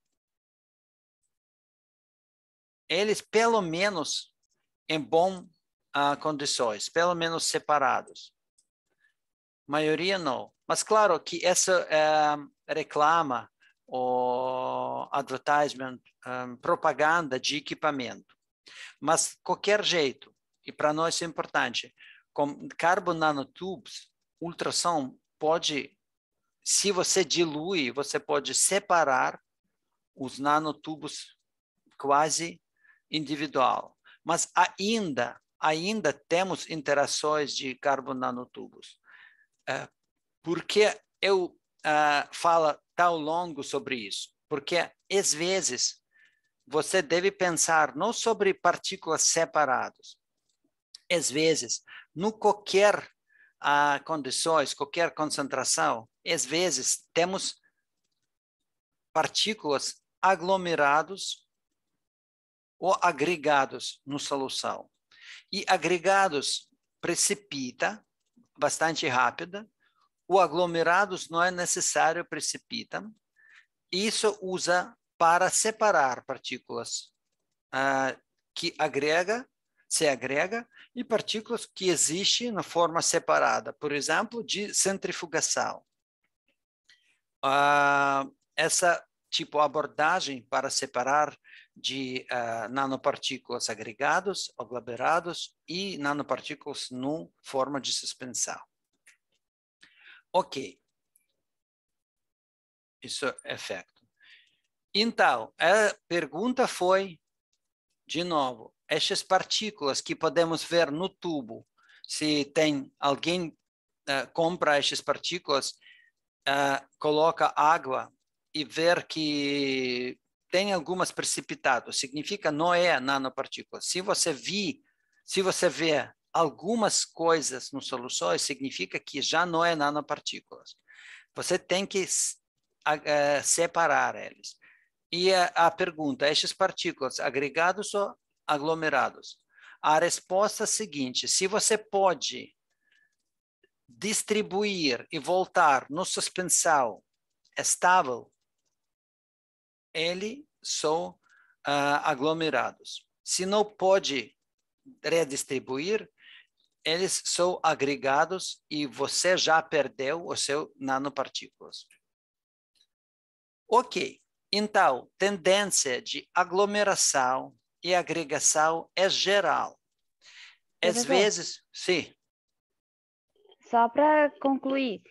eles pelo menos em bom condições, pelo menos separados. Maioria não. Mas claro que essa reclama ou advertisement, propaganda de equipamento. Mas qualquer jeito, e para nós é importante, com carbon nanotubes, ultrassom pode, se você dilui, você pode separar os nanotubos quase individual. Mas ainda temos interações de carbon nanotubos. Por que eu falo tão longo sobre isso? Porque, às vezes, você deve pensar não sobre partículas separadas. Às vezes, no qualquer condições, qualquer concentração, às vezes temos partículas aglomerados ou agregados na solução. E agregados precipita bastante rápido, o aglomerados não é necessário precipitam. Isso usa para separar partículas que se agrega e partículas que existem na forma separada, por exemplo, de centrifugação. Essa tipo de abordagem para separar de nanopartículas agregados, aglomerados e nanopartículas na forma de suspensão. Ok. Isso é efeito. Então, a pergunta foi, de novo, essas partículas que podemos ver no tubo, se tem alguém compra essas partículas, coloca água e ver que tem algumas precipitados, significa não é nanopartícula. Se você vir Se você vê algumas coisas nos soluções, significa que já não é nanopartículas. Você tem que separar eles. E a pergunta, estes partículas agregados ou aglomerados? A resposta é a seguinte, se você pode distribuir e voltar no suspensão estável, eles são aglomerados. Se não pode redistribuir, eles são agregados e você já perdeu o seu nanopartículas. Ok, então, tendência de aglomeração e agregação é geral. Às vezes, sim. Só para concluir,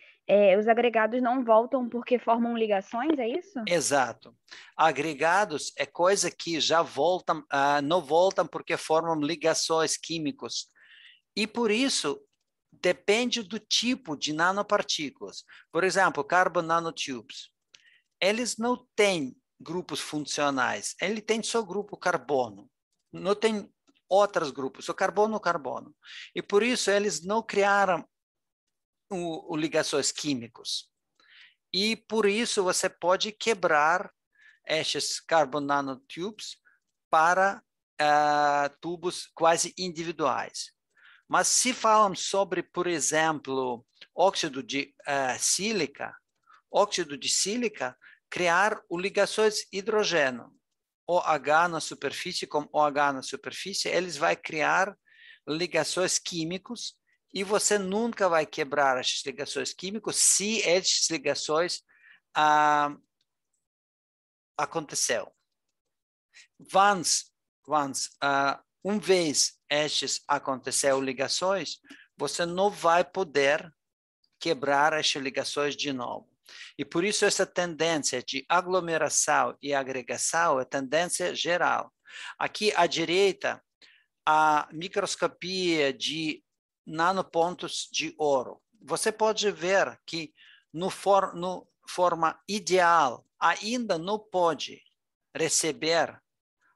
os agregados não voltam porque formam ligações, é isso? Exato. Agregados é coisa que já voltam, não voltam porque formam ligações químicas. E por isso, depende do tipo de nanopartículas. Por exemplo, carbon nanotubes. Eles não têm grupos funcionais. Ele tem só grupo carbono. Não tem outros grupos, só carbono, carbono. E por isso, eles não criaram ligações químicas. E por isso, você pode quebrar estes carbon nanotubes para tubos quase individuais. Mas se falamos sobre, por exemplo, óxido de sílica, criar ligações hidrogênio, OH na superfície com OH na superfície, eles vão criar ligações químicas e você nunca vai quebrar essas ligações químicas se essas ligações aconteceu. Uma vez estas aconteceu ligações, você não vai poder quebrar essas ligações de novo. E por isso essa tendência de aglomeração e agregação é tendência geral. Aqui à direita, a microscopia de nanopontos de ouro. Você pode ver que no forma ideal ainda não pode receber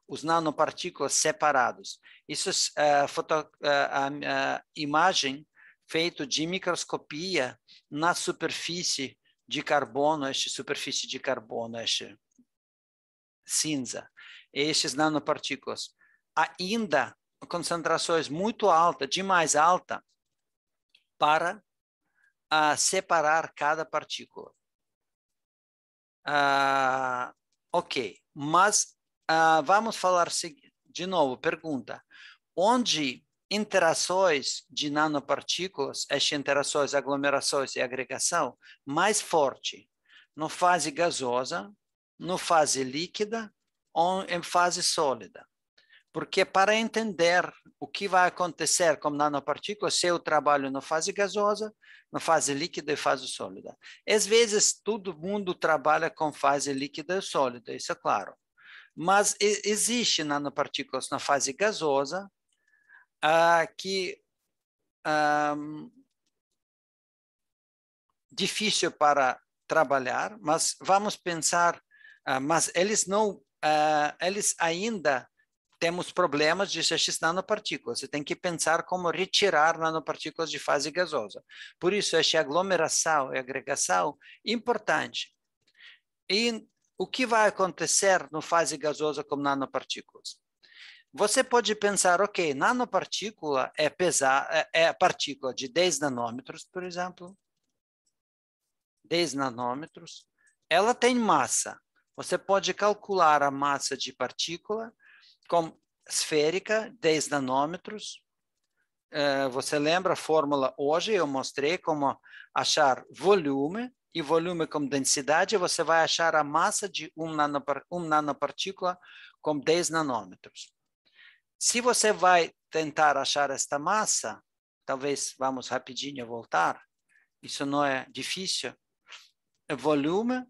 os nanopartículas separados. Isso é imagem feita de microscopia na superfície de carbono, esta superfície de carbono, esta cinza. Estes nanopartículas ainda concentrações muito altas, demais alta, para separar cada partícula. Ok, mas vamos falar de novo, pergunta. Onde interações de nanopartículas, estas interações, aglomerações e agregação, mais forte? Na fase gasosa, na fase líquida ou em fase sólida? Porque para entender o que vai acontecer com nanopartículas, se eu trabalho na fase gasosa, na fase líquida e fase sólida. Às vezes, todo mundo trabalha com fase líquida e sólida, isso é claro. Mas existe nanopartículas na fase gasosa que difícil para trabalhar, mas vamos pensar, mas eles não, eles ainda temos problemas de esses nanopartículas. Você tem que pensar como retirar nanopartículas de fase gasosa. Por isso, essa aglomeração e agregação é importante. E o que vai acontecer na fase gasosa com nanopartículas? Você pode pensar, ok, nanopartícula é partícula de 10 nanômetros, por exemplo. 10 nanômetros. Ela tem massa. Você pode calcular a massa de partícula como esférica, 10 nanômetros. Você lembra a fórmula hoje? Eu mostrei como achar volume, e volume como densidade, você vai achar a massa de uma nanopartícula com 10 nanômetros. Se você vai tentar achar esta massa, talvez vamos rapidinho voltar, isso não é difícil, volume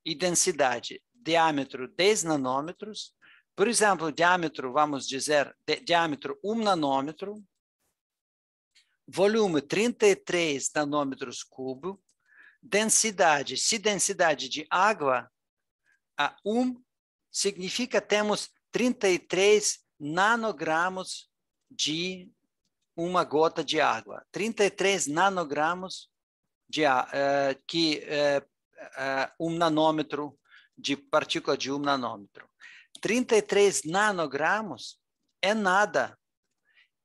e densidade, diâmetro 10 nanômetros, por exemplo, diâmetro, vamos dizer, diâmetro 1 nanômetro, volume 33 nanômetros cubo, densidade, se densidade de água, a 1 significa temos 33 nanogramos de uma gota de água. 33 nanogramos de um nanômetro de partícula de 1 nanômetro. 33 nanogramos é nada.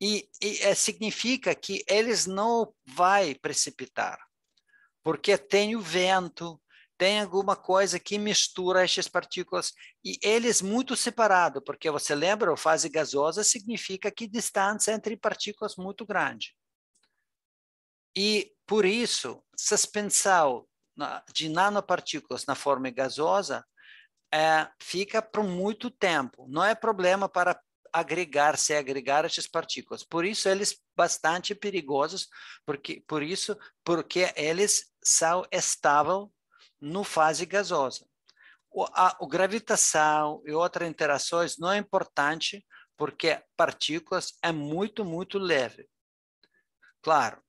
E significa que eles não vão precipitar, porque tem o vento, tem alguma coisa que mistura essas partículas, e eles muito separados, porque você lembra, a fase gasosa significa que distância entre partículas muito grande. E, por isso, suspensão de nanopartículas na forma gasosa fica por muito tempo. Não é problema para agregar essas partículas. Por isso, eles bastante perigosos, porque eles são estáveis no fase gasosa. A gravitação e outras interações não é importante, porque partículas é muito, muito leve. Claro.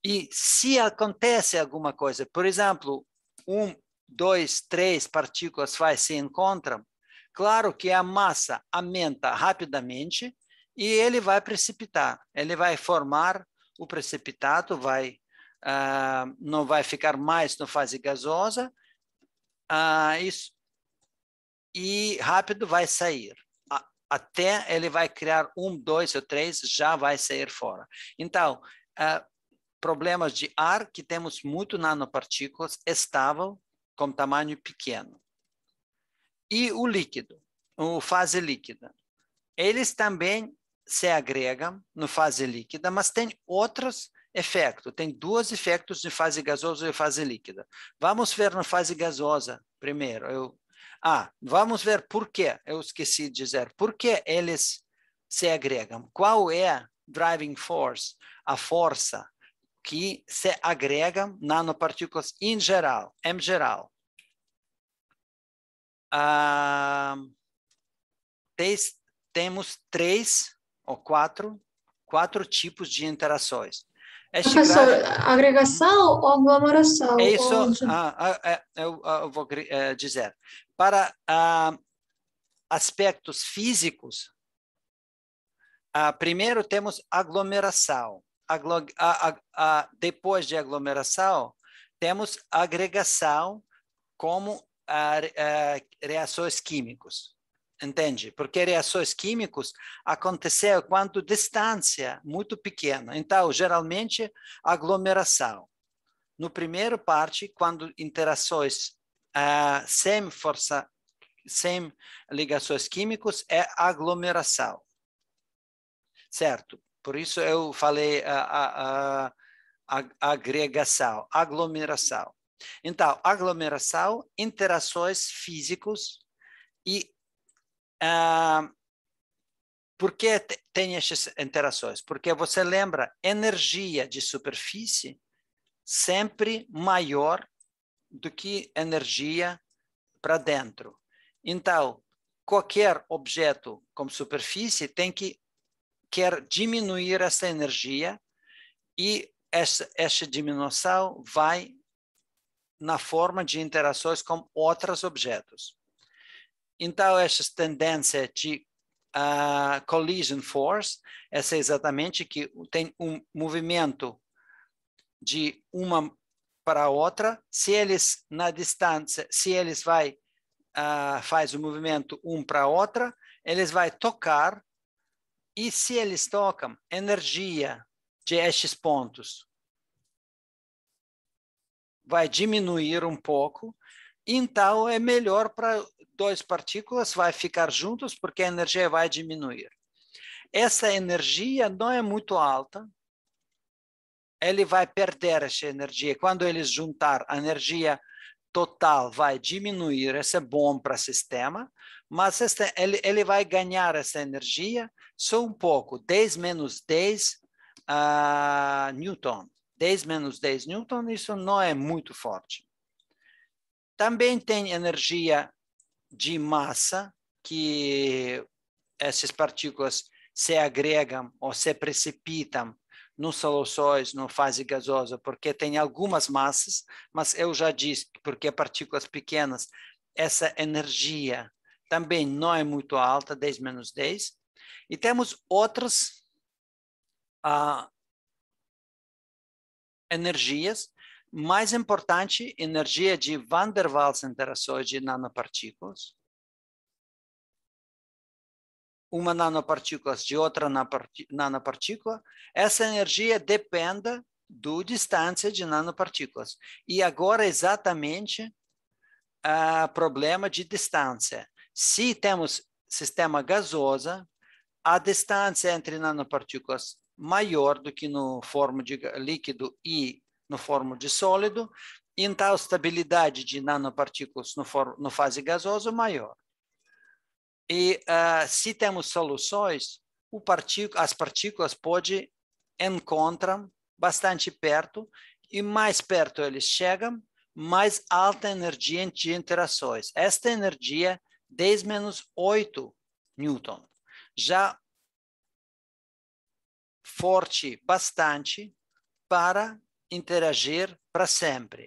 E se acontece alguma coisa, por exemplo, 1, 2, 3 partículas se encontram, claro que a massa aumenta rapidamente e ele vai precipitar. Ele vai formar o precipitado, não vai ficar mais na fase gasosa, e rápido vai sair. Até ele vai criar 1, 2 ou 3, já vai sair fora. Então, problemas de ar, que temos muito nanopartículas estável, com tamanho pequeno. E o líquido, a fase líquida. Eles também se agregam na fase líquida, mas tem outros efeitos. Tem 2 efeitos de fase gasosa e fase líquida. Vamos ver na fase gasosa primeiro. Vamos ver por quê. Eu esqueci de dizer. Por que eles se agregam? Qual é a driving force, a força que se agregam nanopartículas em geral? Temos 3 ou 4 tipos de interações. Professor, agregação ou aglomeração? É isso, eu vou dizer. Para aspectos físicos, primeiro temos aglomeração. Depois de aglomeração, temos agregação como reações químicas. Entende? Porque reações químicas acontecem quando distância muito pequena. Então, geralmente, aglomeração. No primeiro parte, quando interações sem ligações químicas, é aglomeração. Certo? Por isso eu falei agregação, aglomeração. Então, aglomeração, interações físicas e por que tem essas interações? Porque você lembra, energia de superfície sempre maior do que energia para dentro. Então, qualquer objeto com superfície quer diminuir essa energia e essa diminuição vai na forma de interações com outros objetos. Então, essa tendência de collision force, essa é exatamente que tem um movimento de uma para outra, se eles na distância, se eles faz o movimento um para outra, eles vai tocar, e se eles tocam, energia de estes pontos vai diminuir um pouco, então é melhor para 2 partículas, vai ficar juntos porque a energia vai diminuir. Essa energia não é muito alta, ele vai perder essa energia. Quando eles juntar, a energia total vai diminuir, isso é bom para o sistema, mas ele vai ganhar essa energia só um pouco, 10 menos 10 Newton. 10 menos 10 Newton, isso não é muito forte. Também tem energia de massa, que essas partículas se agregam ou se precipitam nos soluções, na fase gasosa, porque tem algumas massas, mas eu já disse, porque partículas pequenas, essa energia também não é muito alta, 10 menos 10. E temos outras energias. Mais importante, energia de Van der Waals interações de nanopartículas. Uma nanopartícula de outra nanopartícula. Essa energia depende da distância de nanopartículas. E agora, exatamente, problema de distância. Se temos sistema gasoso, a distância entre nanopartículas maior do que no forma de líquido e no forma de sólido, então a estabilidade de nanopartículas no fase gasosa maior. E se temos soluções, as partículas podem encontrar bastante perto, e mais perto eles chegam, mais alta energia de interações. Esta energia, 10 menos 8 newton. Já forte bastante para interagir para sempre.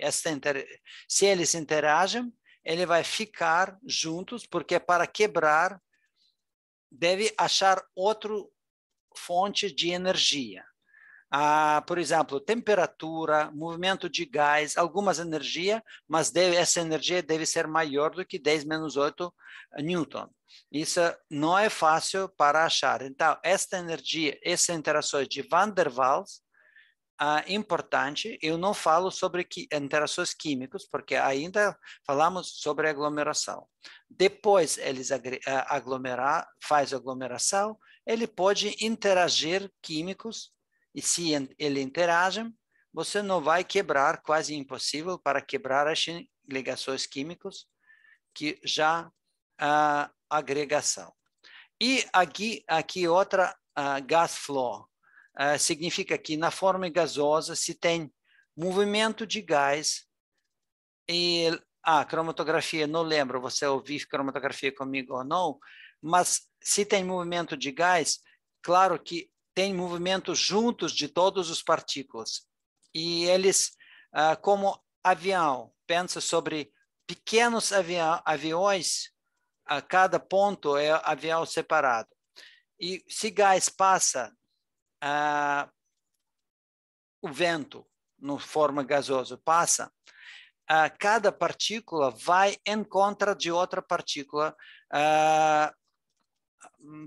Se eles interagem, ele vai ficar juntos, porque para quebrar, deve achar outra fonte de energia. Por exemplo, temperatura, movimento de gás, algumas energias, mas essa energia deve ser maior do que 10 menos 8 newton. Isso não é fácil para achar. Então, esta energia, essa interação de Van der Waals, importante. Eu não falo sobre interações químicas, porque ainda falamos sobre aglomeração. Depois eles faz aglomeração, ele pode interagir químicos, e se ele interage, você não vai quebrar, quase impossível para quebrar as ligações químicas que já agregação. E aqui outra gas flow. Significa que na forma gasosa, se tem movimento de gás e cromatografia, não lembro, você ouviu cromatografia comigo ou não, mas se tem movimento de gás, claro que tem movimento juntos de todas as partículas. E eles, como avião, pensa sobre pequenos aviões, a cada ponto é avião separado. E se gás passa o vento, no forma gasosa, passa, cada partícula vai em contra de outra partícula,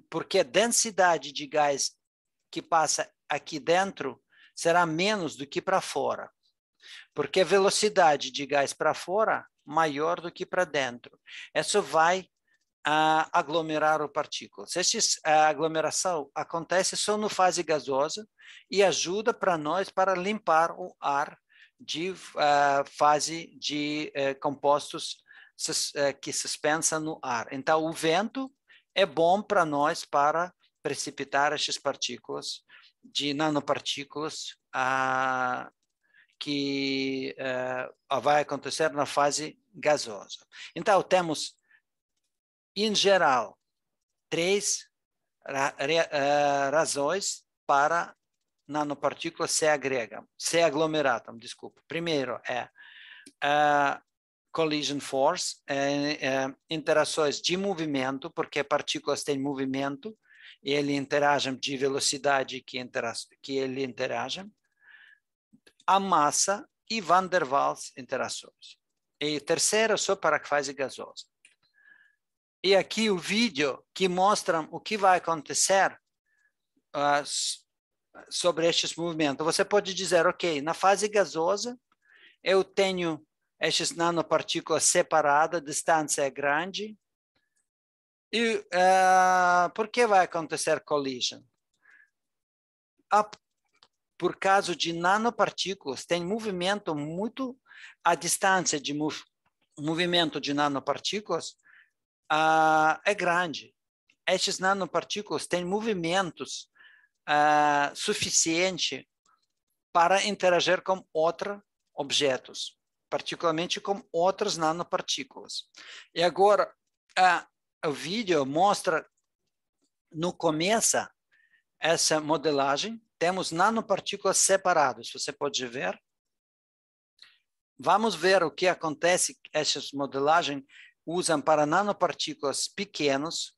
porque a densidade de gás que passa aqui dentro será menos do que para fora, porque a velocidade de gás para fora maior do que para dentro. Isso vai aglomerar o partículas. A aglomeração acontece só na fase gasosa e ajuda para nós para limpar o ar de fase de compostos que suspensam no ar. Então, o vento é bom para nós para precipitar essas partículas, de nanopartículas, que vai acontecer na fase gasosa. Então, temos em geral, 3 razões para nanopartículas se aglomeratam. Desculpa. Primeiro é collision force, interações de movimento, porque partículas têm movimento e eles interagem de velocidade que eles interagem. A massa e Van der Waals interações. E terceiro, só para a fase gasosa. E aqui o vídeo que mostra o que vai acontecer sobre estes movimentos. Você pode dizer, ok, na fase gasosa, eu tenho estas nanopartículas separadas, a distância é grande. E por que vai acontecer collision? Por causa de nanopartículas, tem movimento muito, a distância de movimento de nanopartículas é grande. Estes nanopartículas têm movimentos suficientes para interagir com outros objetos, particularmente com outras nanopartículas. E agora, o vídeo mostra, no começo, essa modelagem. Temos nanopartículas separadas, você pode ver. Vamos ver o que acontece. Essas modelagens usam para nanopartículas pequenas,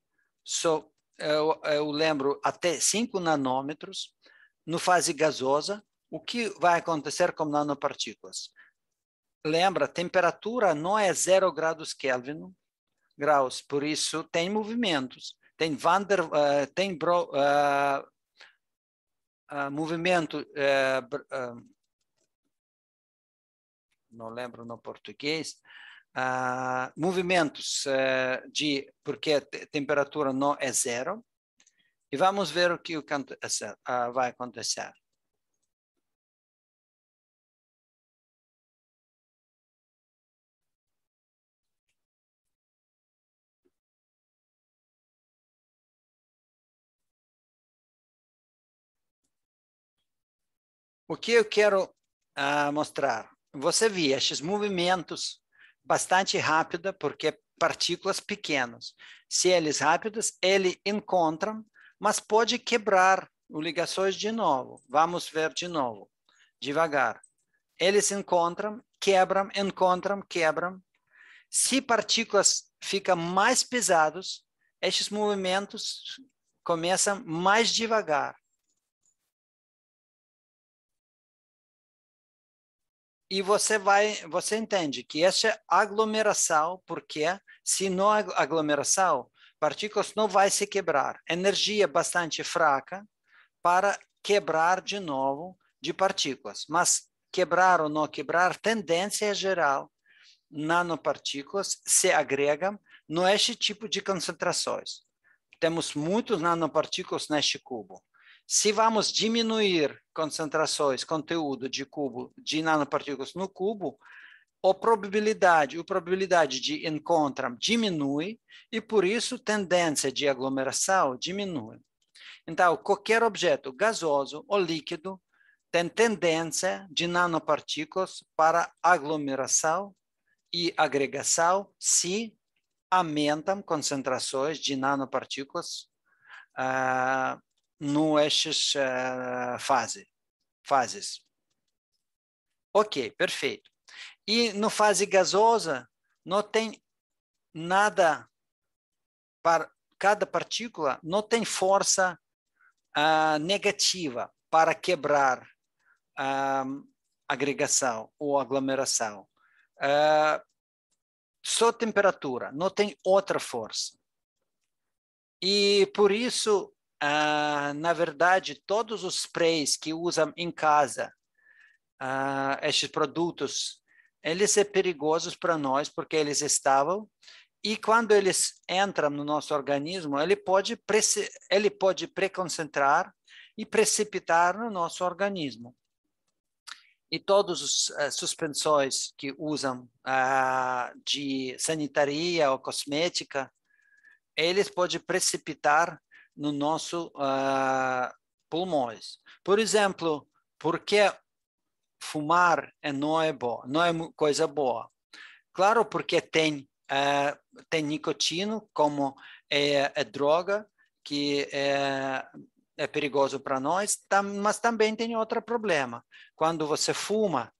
eu lembro, até 5 nanômetros. No fase gasosa, o que vai acontecer com nanopartículas? Lembra, a temperatura não é 0 graus Kelvin, por isso tem movimentos. Tem movimento, não lembro no português, movimentos porque a temperatura não é 0. E vamos ver o que vai acontecer. O que eu quero mostrar? Você vê esses movimentos bastante rápidos, porque partículas pequenas. Se eles rápidos, eles encontram, mas pode quebrar as ligações de novo. Vamos ver de novo, devagar. Eles encontram, quebram, encontram, quebram. Se partículas ficam mais pesadas, esses movimentos começam mais devagar. E você entende que essa é aglomeração, porque se não há aglomeração, partículas não vai se quebrar. Energia bastante fraca para quebrar de novo de partículas. Mas quebrar ou não quebrar, tendência geral, nanopartículas se agregam neste tipo de concentrações. Temos muitos nanopartículas neste cubo. Se vamos diminuir concentrações, conteúdo de cubo, de nanopartículas no cubo, a probabilidade de encontrar diminui e, por isso, a tendência de aglomeração diminui. Então, qualquer objeto gasoso ou líquido tem tendência de nanopartículas para aglomeração e agregação se aumentam concentrações de nanopartículas nestas fases. Ok, perfeito. E na fase gasosa, não tem nada, para cada partícula não tem força negativa para quebrar agregação ou aglomeração. Só temperatura, não tem outra força. E por isso, na verdade, todos os sprays que usam em casa, estes produtos, eles são perigosos para nós, porque eles estavam, e quando eles entram no nosso organismo, ele pode preconcentrar e precipitar no nosso organismo. E todas as suspensões que usam de sanitaria ou cosmética, eles podem precipitar no nosso pulmões. Por exemplo, por que fumar não é bom, não é coisa boa? Claro, porque tem nicotina, como é droga, que é perigoso para nós, mas também tem outro problema. Quando você fuma,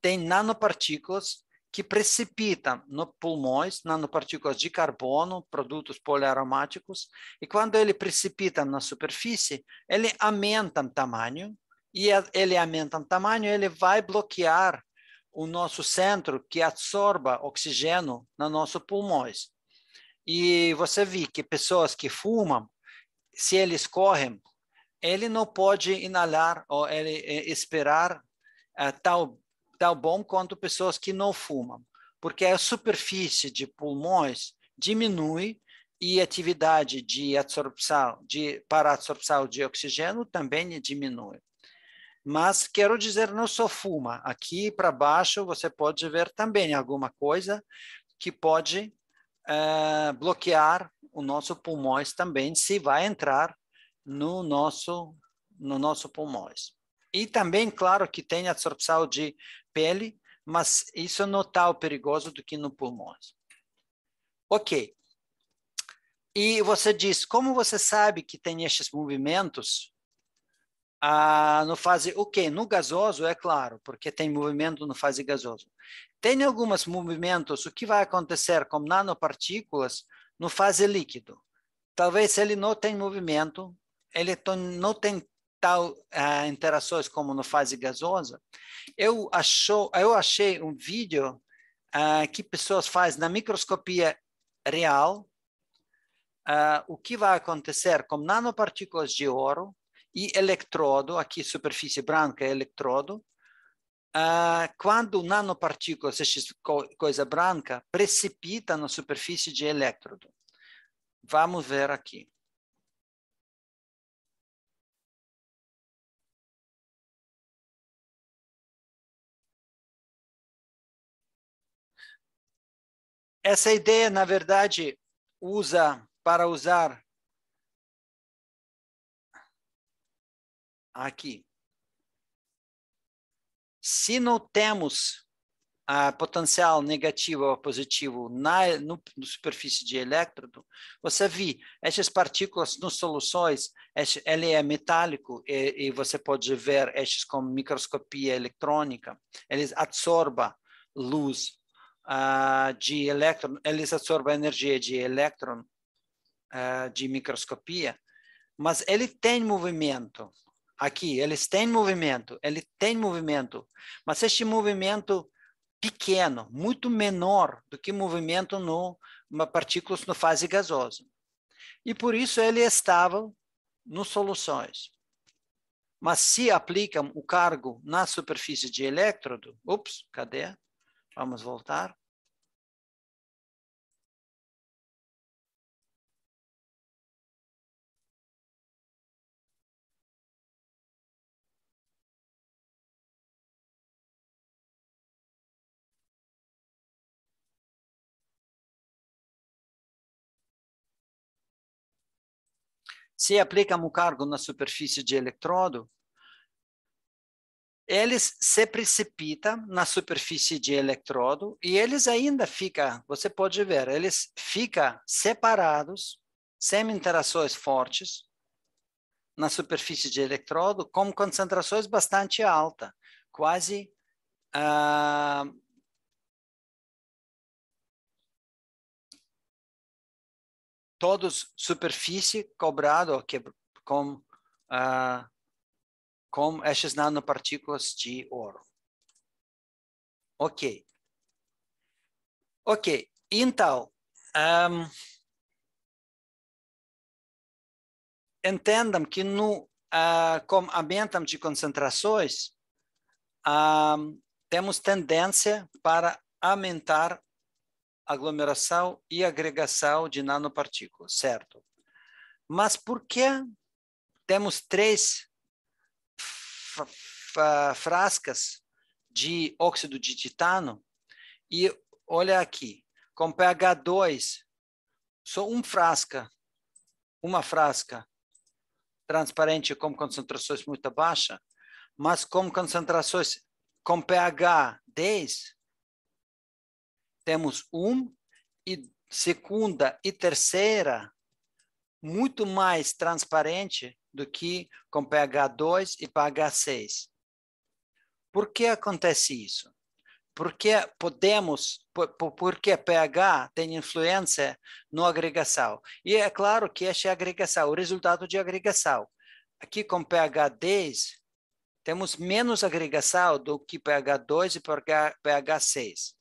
tem nanopartículas que precipitam nos pulmões, nanopartículas de carbono, produtos poliaromáticos, e quando ele precipita na superfície, ele aumenta o tamanho, e ele aumenta o tamanho, ele vai bloquear o nosso centro que absorva oxigênio nos nossos pulmões. E você vê que pessoas que fumam, se eles correm, ele não pode inalar ou ele esperar tal bom quanto pessoas que não fumam, porque a superfície de pulmões diminui e a atividade de absorção, para a absorção de oxigênio também diminui. Mas quero dizer, não só fuma. Aqui para baixo você pode ver também alguma coisa que pode bloquear o nosso pulmões também, se vai entrar no nosso pulmões. E também, claro, que tem absorção de pele, mas isso não é tão perigoso do que no pulmões. Ok. E você diz, como você sabe que tem estes movimentos no fase, ok, no gasoso é claro, porque tem movimento no fase gasoso. Tem alguns movimentos, o que vai acontecer com nanopartículas no fase líquido? talvez ele não tem movimento, ele não tem tal interações como na fase gasosa. Eu achei um vídeo que pessoas fazem na microscopia real, o que vai acontecer com nanopartículas de ouro e eletrodo, aqui superfície branca é eletrodo, quando nanopartículas, essa coisa branca, precipita na superfície de elétrodo. Vamos ver aqui. Essa ideia, na verdade, para usar aqui. Se não temos potencial negativo ou positivo na superfície de elétrodo, você vê essas partículas nas soluções, ele é metálico e você pode ver esses com microscopia eletrônica, eles absorvem luz de elétron, eles absorvem energia de elétron de microscopia, mas ele tem movimento. Aqui, eles têm movimento, ele tem movimento, mas este movimento pequeno, muito menor do que movimento numa partículas na fase gasosa. E por isso ele é estável nas soluções. Mas se aplicam o cargo na superfície de elétrodo, cadê? Vamos voltar. Se aplicam o cargo na superfície de eletrodo, eles se precipitam na superfície de eletrodo e eles ainda ficam, você pode ver, eles ficam separados, sem interações fortes, na superfície de eletrodo, com concentrações bastante altas, quase todos superfície cobrado com essas nanopartículas de ouro. Ok, então, entendam que com aumento de concentrações, temos tendência para aumentar aglomeração e agregação de nanopartículas, certo? Mas por que temos 3 frascas de óxido de titânio e olha aqui, com pH 2, só uma frasca transparente com concentrações muito baixas, mas com concentrações com pH 10, temos e segunda e terceira muito mais transparente do que com pH 2 e pH 6. Por que acontece isso? Porque porque pH tem influência na agregação. E é claro que essa é a agregação, o resultado de agregação. Aqui com pH 10, temos menos agregação do que pH 2 e pH 6.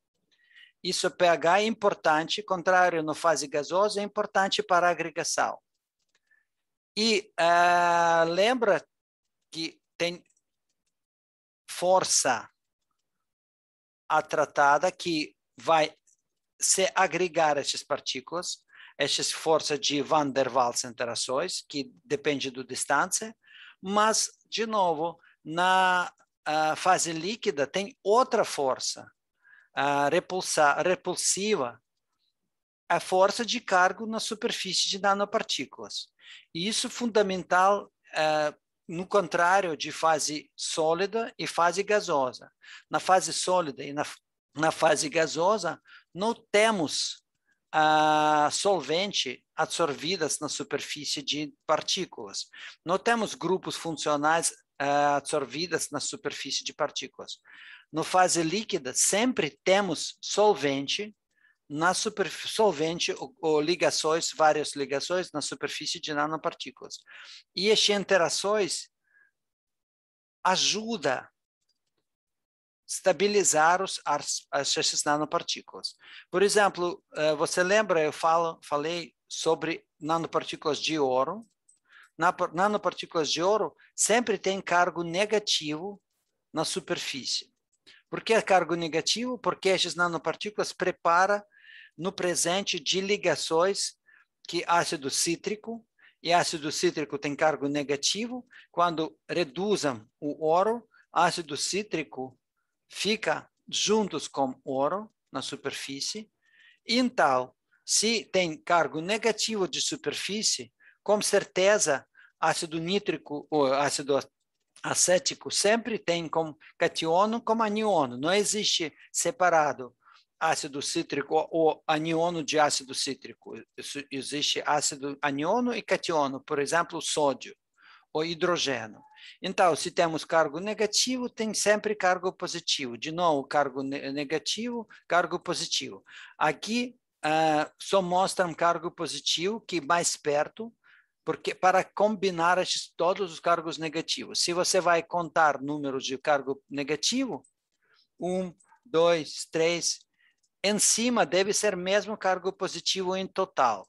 Isso pH é importante, contrário na fase gasosa, é importante para a agregação. E lembra que tem força atratada que vai se agregar essas partículas, essas forças de Van der Waals interações, que depende da distância, mas, de novo, na fase líquida tem outra força repulsiva, a força de cargo na superfície de nanopartículas. E isso é fundamental no contrário de fase sólida e fase gasosa. Na fase sólida e na fase gasosa, não temos solvente absorvidas na superfície de partículas. Não temos grupos funcionais absorvidas na superfície de partículas. Na fase líquida, sempre temos solvente na solvente ou ligações, várias ligações na superfície de nanopartículas. E essas interações ajudam a estabilizar essas nanopartículas. Por exemplo, você lembra, eu falei sobre nanopartículas de ouro. Nanopartículas de ouro sempre tem cargo negativo na superfície. Por que cargo negativo? Porque essas nanopartículas preparam no presente de ligações que ácido cítrico, e ácido cítrico tem cargo negativo. Quando reduzem o ouro, ácido cítrico fica juntos com ouro na superfície. Então, se tem cargo negativo de superfície, com certeza, ácido nítrico ou ácido acético sempre tem como cationo como aniônio. Não existe separado ácido cítrico ou aniônio de ácido cítrico. Existe ácido aniônio e cationo, por exemplo, sódio ou hidrogênio. Então, se temos cargo negativo, tem sempre cargo positivo. De novo, cargo negativo, cargo positivo. Aqui só mostra um cargo positivo que mais perto, porque para combinar todos os cargos negativos. Se você vai contar números de cargo negativo, 1, 2, 3, em cima deve ser mesmo cargo positivo em total.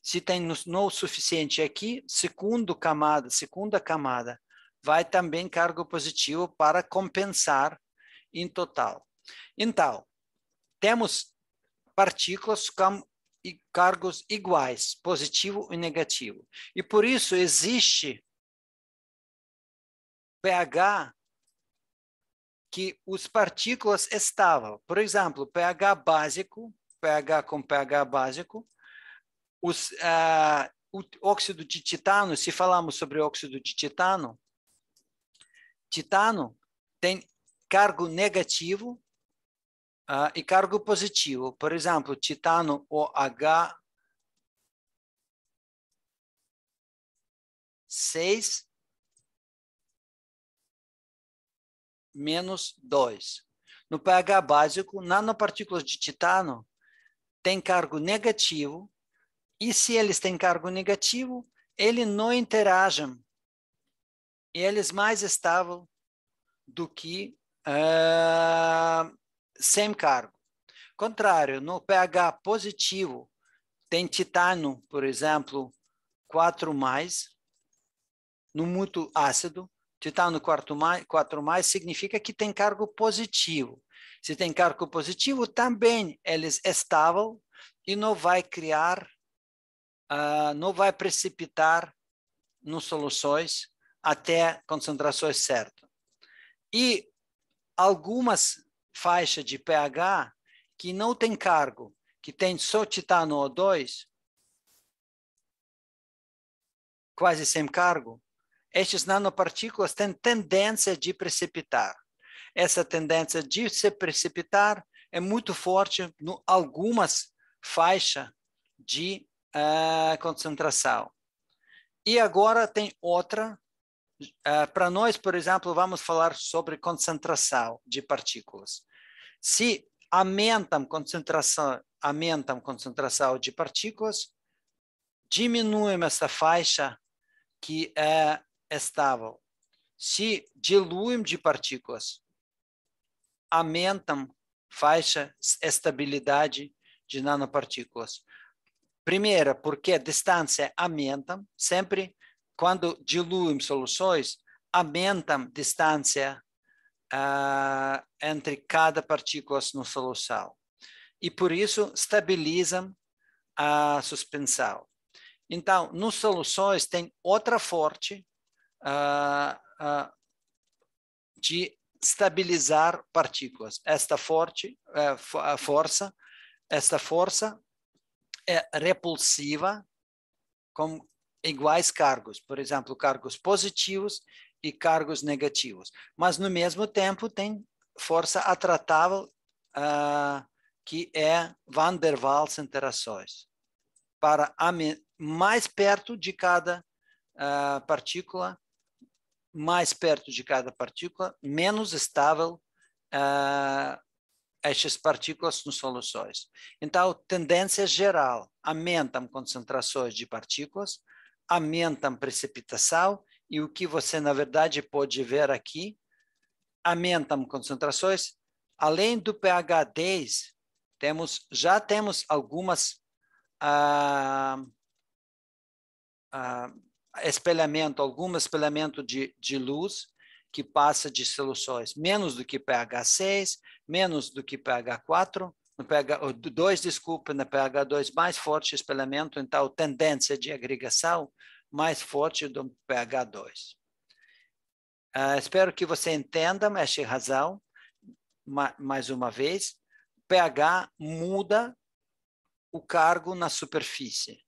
Se tem não o suficiente aqui, segunda camada, vai também cargo positivo para compensar em total. Então, temos partículas com cargos iguais, positivo e negativo. E por isso existe pH que as partículas estavam. Por exemplo, pH básico, pH com pH básico, o óxido de titânio, se falamos sobre óxido de titânio tem cargo negativo e cargo positivo. Por exemplo, titânio OH 6 menos 2. No pH básico, nanopartículas de titânio têm cargo negativo, e se eles têm cargo negativo, eles não interagem. Eles mais estáveis do que sem cargo. Contrário, no pH positivo, tem titânio, por exemplo, 4+, no muito ácido. Titânio 4+, significa que tem cargo positivo. Se tem cargo positivo, também eles estável e não vai criar, não vai precipitar nas soluções até concentrações certas. E algumas faixas de pH que não tem cargo, que tem só titânio O2, quase sem cargo, estas nanopartículas têm tendência de precipitar. Essa tendência de se precipitar é muito forte em algumas faixas de concentração. E agora tem outra. Para nós, por exemplo, vamos falar sobre concentração de partículas. Se aumentam concentração de partículas, diminuem essa faixa que é estável. Se diluem de partículas, aumentam faixa estabilidade de nanopartículas. Primeiro, porque a distância aumenta, sempre quando diluem soluções, aumentam a distância entre cada partícula na solução. E por isso estabilizam a suspensão. Então, nas soluções tem outra forte de estabilizar partículas. Esta força é repulsiva com iguais cargos, por exemplo, cargos positivos e cargos negativos. Mas, no mesmo tempo, tem força atratável, que é Van der Waals interações. Para mais perto de cada partícula, menos estável estas partículas nas soluções. Então, tendência geral, aumentam concentrações de partículas, aumentam precipitação, e o que você, na verdade, pode ver aqui, aumentam concentrações. Além do pH 10, já temos algumas algum espelhamento de luz que passa de soluções menos do que pH 6, menos do que pH 4, no pH 2, desculpa, no pH 2 mais forte espelhamento, então tendência de agregação mais forte do pH 2. Espero que você entenda esta razão, mais uma vez. pH muda o cargo na superfície.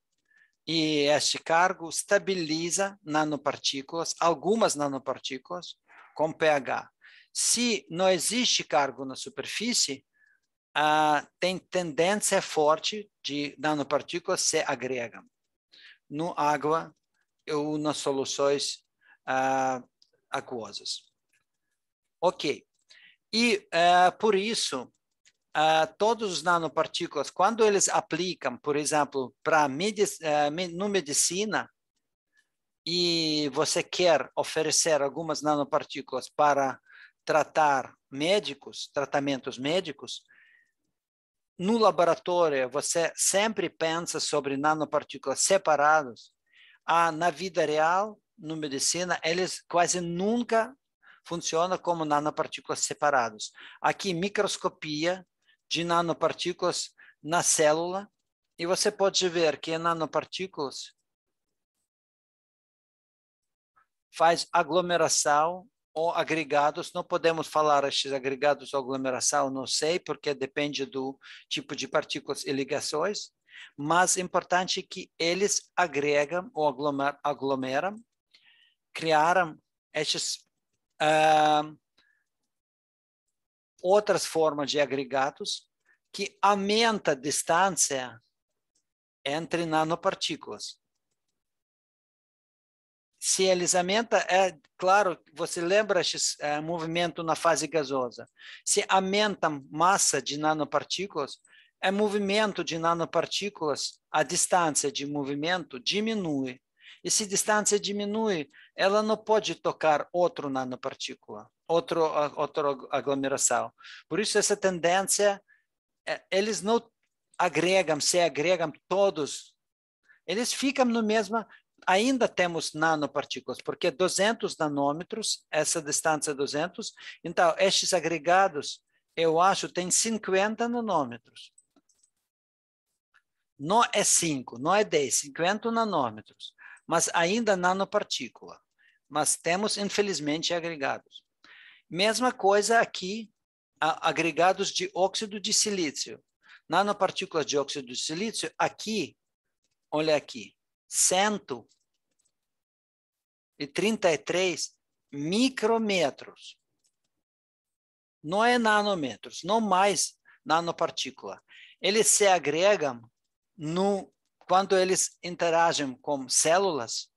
E este cargo estabiliza nanopartículas, algumas nanopartículas, com pH. Se não existe cargo na superfície, tem tendência forte de nanopartículas se agregam no água ou nas soluções aquosas. Ok. E por isso, todos os nanopartículas, quando eles aplicam, por exemplo, no medicina, e você quer oferecer algumas nanopartículas para tratar tratamentos médicos, no laboratório você sempre pensa sobre nanopartículas separadas. Na vida real, no medicina, eles quase nunca funcionam como nanopartículas separadas. Aqui, microscopia de nanopartículas na célula, e você pode ver que nanopartículas faz aglomeração ou agregados. Não podemos falar estes agregados ou aglomeração, não sei, porque depende do tipo de partículas e ligações, mas é importante que eles agregam ou aglomeram, criaram estes outras formas de agregados que aumenta a distância entre nanopartículas. Se eles aumentam, claro, você lembra esse movimento na fase gasosa. Se aumenta a massa de nanopartículas, movimento de nanopartículas, a distância de movimento diminui. E se a distância diminui, ela não pode tocar outra nanopartícula, outra aglomeração. Por isso, essa tendência, eles não se agregam todos. Eles ficam no mesmo. Ainda temos nanopartículas, porque 200 nanômetros, essa distância 200, então, estes agregados, eu acho, tem 50 nanômetros. Não é 5, não é 10, 50 nanômetros, mas ainda nanopartícula. Mas temos, infelizmente, agregados. Mesma coisa aqui, agregados de óxido de silício. Nanopartículas de óxido de silício, aqui, olha aqui, 133 micrômetros. Não é nanômetros, não mais nanopartícula. Eles se agregam quando eles interagem com células,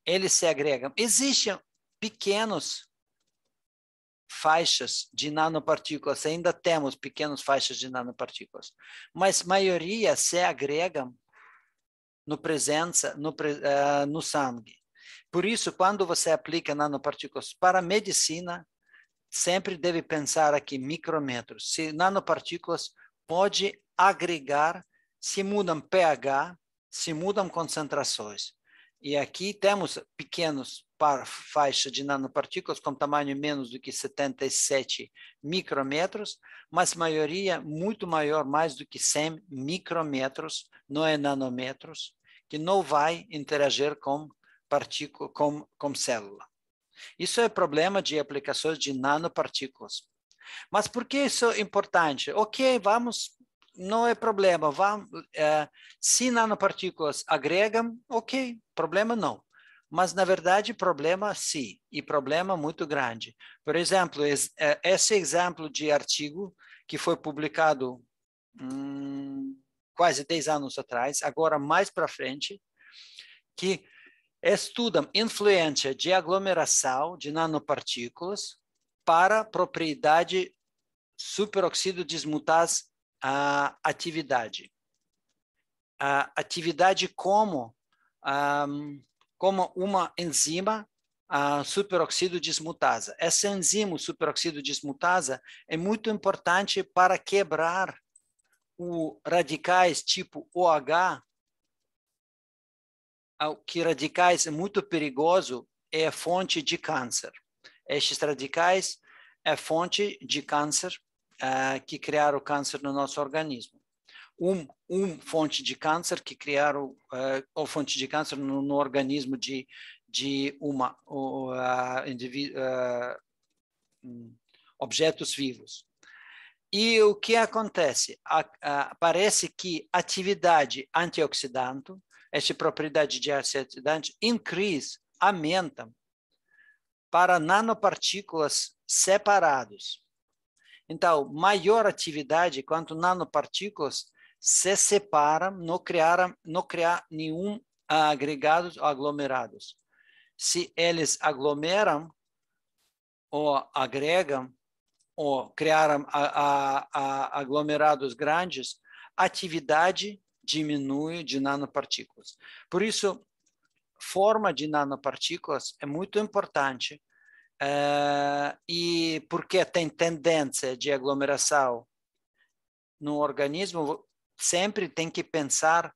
eles se agregam. Existem pequenas faixas de nanopartículas, ainda temos pequenas faixas de nanopartículas, mas a maioria se agregam no sangue. Por isso, quando você aplica nanopartículas para a medicina, sempre deve pensar aqui micrômetros. Se nanopartículas pode agregar, se mudam pH, se mudam concentrações. E aqui temos pequenos faixas de nanopartículas com tamanho menos do que 77 micrômetros, mas a maioria muito maior, mais do que 100 micrômetros, não é nanômetros, que não vai interagir com célula. Isso é problema de aplicações de nanopartículas. Mas por que isso é importante? Ok, não é problema. Se nanopartículas agregam, ok, problema não. Mas, na verdade, problema sim, e problema muito grande. Por exemplo, esse exemplo de artigo que foi publicado quase 10 anos atrás, agora mais para frente, que estudam influência de aglomeração de nanopartículas para propriedade superoxído dismutase atividade. A atividade como uma enzima superoxído dismutasa. Essa enzima superoxído dismutasa é muito importante para quebrar os radicais tipo OH, que radicais é muito perigoso, é fonte de câncer. Estes radicais é fonte de câncer, que criaram o câncer no nosso organismo. Fonte de câncer que criaram ou fonte de câncer no organismo de objetos vivos. E o que acontece? Parece que atividade antioxidante, essa propriedade de antioxidante, aumenta para nanopartículas separados. Então, maior atividade quanto nanopartículas se separam, não criar nenhum agregados ou aglomerados. Se eles aglomeram ou agregam ou criaram aglomerados grandes, a atividade diminui de nanopartículas. Por isso, forma de nanopartículas é muito importante, e porque tem tendência de aglomeração no organismo, sempre tem que pensar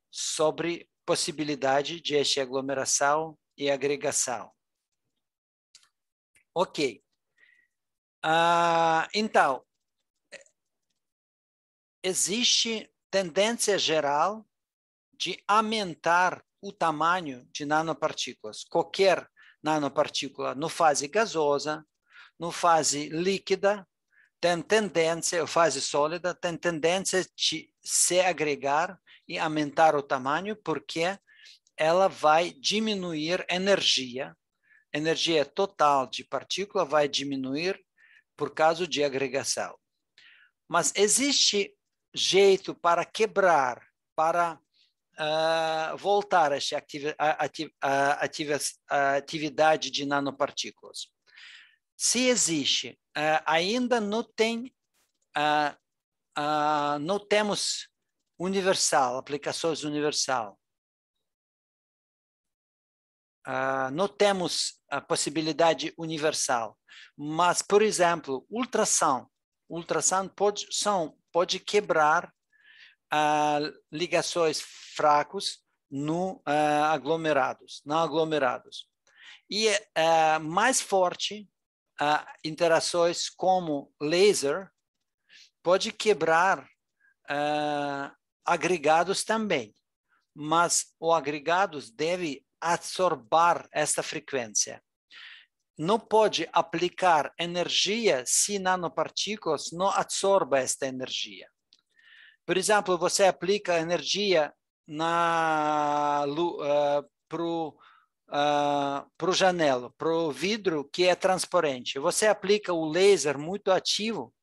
sobre possibilidade de esta aglomeração e agregação. Ok. Então, existe tendência geral de aumentar o tamanho de nanopartículas. Qualquer nanopartícula no fase gasosa, no fase líquida, tem tendência, ou fase sólida, tem tendência de se agregar e aumentar o tamanho, porque ela vai diminuir energia total de partícula vai diminuir por causa de agregação. Mas existe jeito para quebrar, para voltar a essa atividade de nanopartículas. Se existe, ainda não temos aplicações universal. Não temos a possibilidade universal. Mas, por exemplo, ultrassom pode quebrar ligações fracos não aglomerados. E mais forte, interações como laser pode quebrar agregados também, mas os agregados devem absorver esta frequência. Não pode aplicar energia se nanopartículas não absorvem esta energia. Por exemplo, você aplica energia para o janela, para o vidro que é transparente. Você aplica o laser muito ativo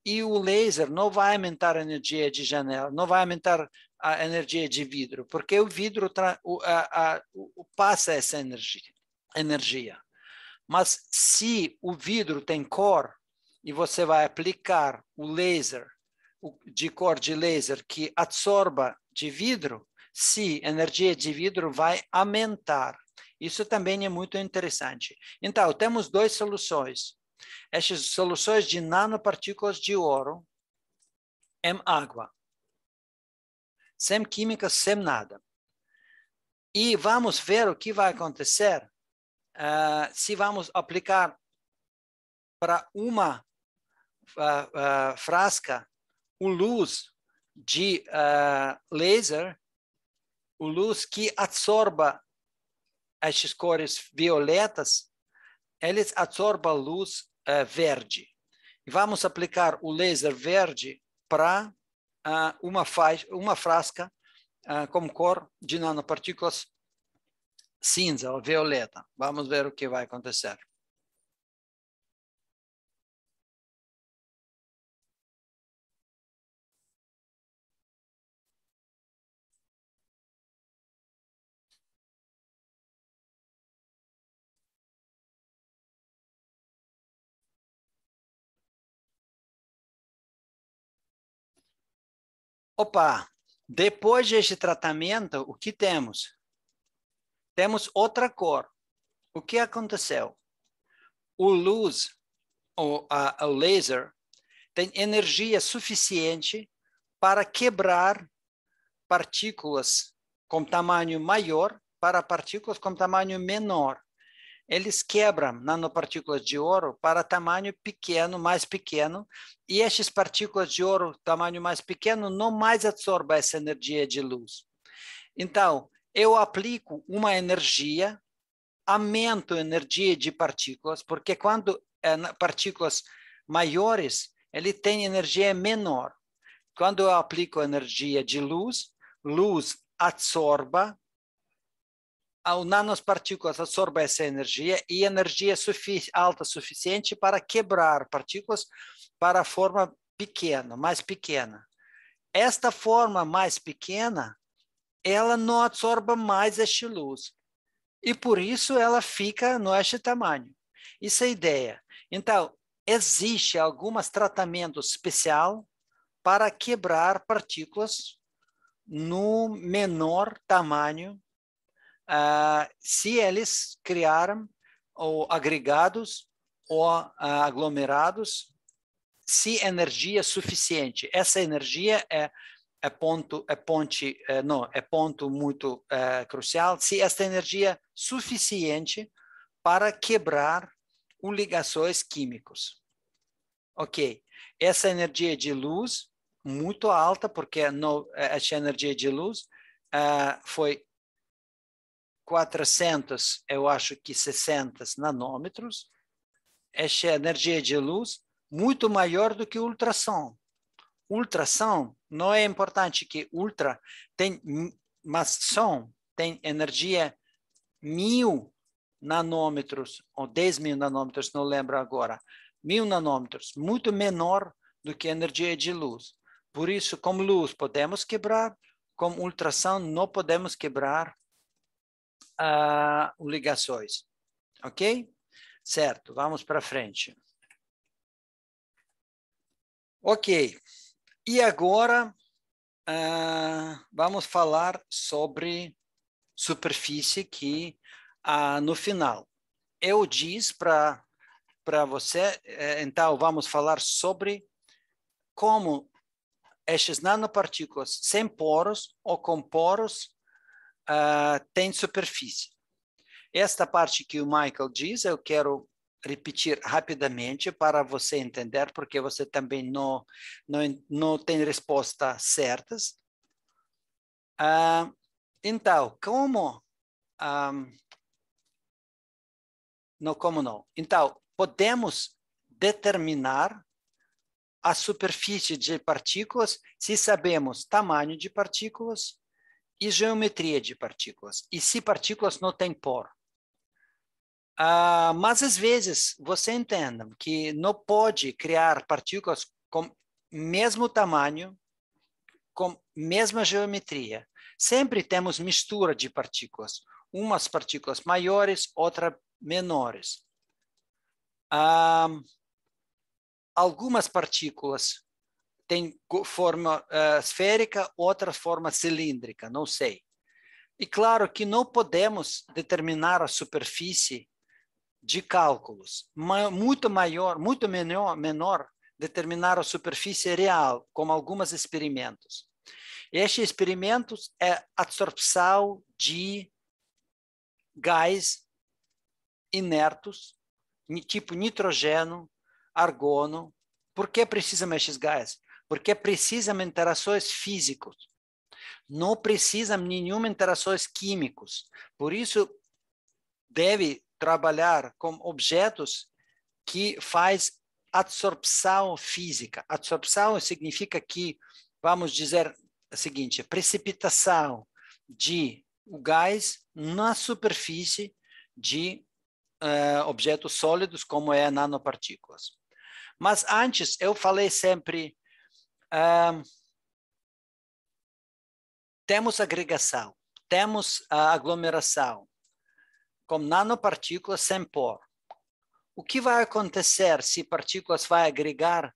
e o laser não vai aumentar a energia de janela, não vai aumentar a energia de vidro, porque o vidro passa essa energia. Mas se o vidro tem cor e você vai aplicar o laser de cor de laser que absorva de vidro, sim, a energia de vidro vai aumentar. Isso também é muito interessante. Então, temos duas soluções. Essas soluções de nanopartículas de ouro em água. Sem química, sem nada. E vamos ver o que vai acontecer se vamos aplicar para uma frasca o luz de laser, o luz que absorva essas cores violetas, eles absorvem a luz verde. E vamos aplicar o laser verde para uma frasca com cor de nanopartículas cinza ou violeta. Vamos ver o que vai acontecer. Opa, depois deste tratamento, o que temos? Temos outra cor. O que aconteceu? O luz, o laser, tem energia suficiente para quebrar partículas com tamanho maior para partículas com tamanho menor. Eles quebram nanopartículas de ouro para tamanho pequeno, mais pequeno, e essas partículas de ouro, tamanho mais pequeno, não mais absorvem essa energia de luz. Então, eu aplico uma energia, aumento a energia de partículas, porque quando partículas maiores, ele tem energia menor. Quando eu aplico energia de luz, luz absorve, as nanopartículas absorvem essa energia e energia alta suficiente para quebrar partículas para a forma pequena, mais pequena. Esta forma mais pequena, ela não absorve mais esta luz. E por isso ela fica neste tamanho. Isso é a ideia. Então, existe alguns tratamentos especiais para quebrar partículas no menor tamanho, se eles criaram ou agregados ou aglomerados, se energia suficiente. Essa energia é ponto muito crucial. Se essa energia suficiente para quebrar ligações químicos. Ok. Essa energia de luz muito alta, porque essa energia de luz foi 400, eu acho que 60 nanômetros. Essa energia de luz muito maior do que o ultrassom. Ultrassom não é importante que ultra tem, mas som tem energia 1000 nanômetros ou 10.000 nanômetros, não lembro agora. 1000 nanômetros, muito menor do que a energia de luz. Por isso, com luz podemos quebrar, com ultrassom não podemos quebrar ligações. Ok? Certo, vamos para frente. Ok. E agora, vamos falar sobre superfície que, no final, eu disse para você, então vamos falar sobre como essas nanopartículas sem poros ou com poros têm superfície. Esta parte que o Michael diz, eu quero repetir rapidamente para você entender, porque você também não tem respostas certas. Então, como não? Então, podemos determinar a superfície de partículas se sabemos tamanho de partículas e geometria de partículas, e se partículas não têm poro. Mas, às vezes, você entende que não pode criar partículas com mesmo tamanho, com mesma geometria. Sempre temos mistura de partículas. Umas partículas maiores, outras menores. Algumas partículas têm forma esférica, outras forma cilíndrica, não sei. E claro que não podemos determinar a superfície de cálculos. Muito menor, determinar a superfície real, como alguns experimentos. Estes experimentos é absorção de gás inertos, tipo nitrogênio, argono. Por que precisam esses gases? Porque precisam de interações físicas. Não precisam de nenhuma interações químicas. Por isso, deve trabalhar com objetos que faz absorção física. Absorção significa que, vamos dizer o seguinte, precipitação de o gás na superfície de objetos sólidos, como é nanopartículas. Mas antes, eu falei sempre, temos agregação, temos aglomeração, com nanopartículas sem poro. O que vai acontecer se partículas vai agregar,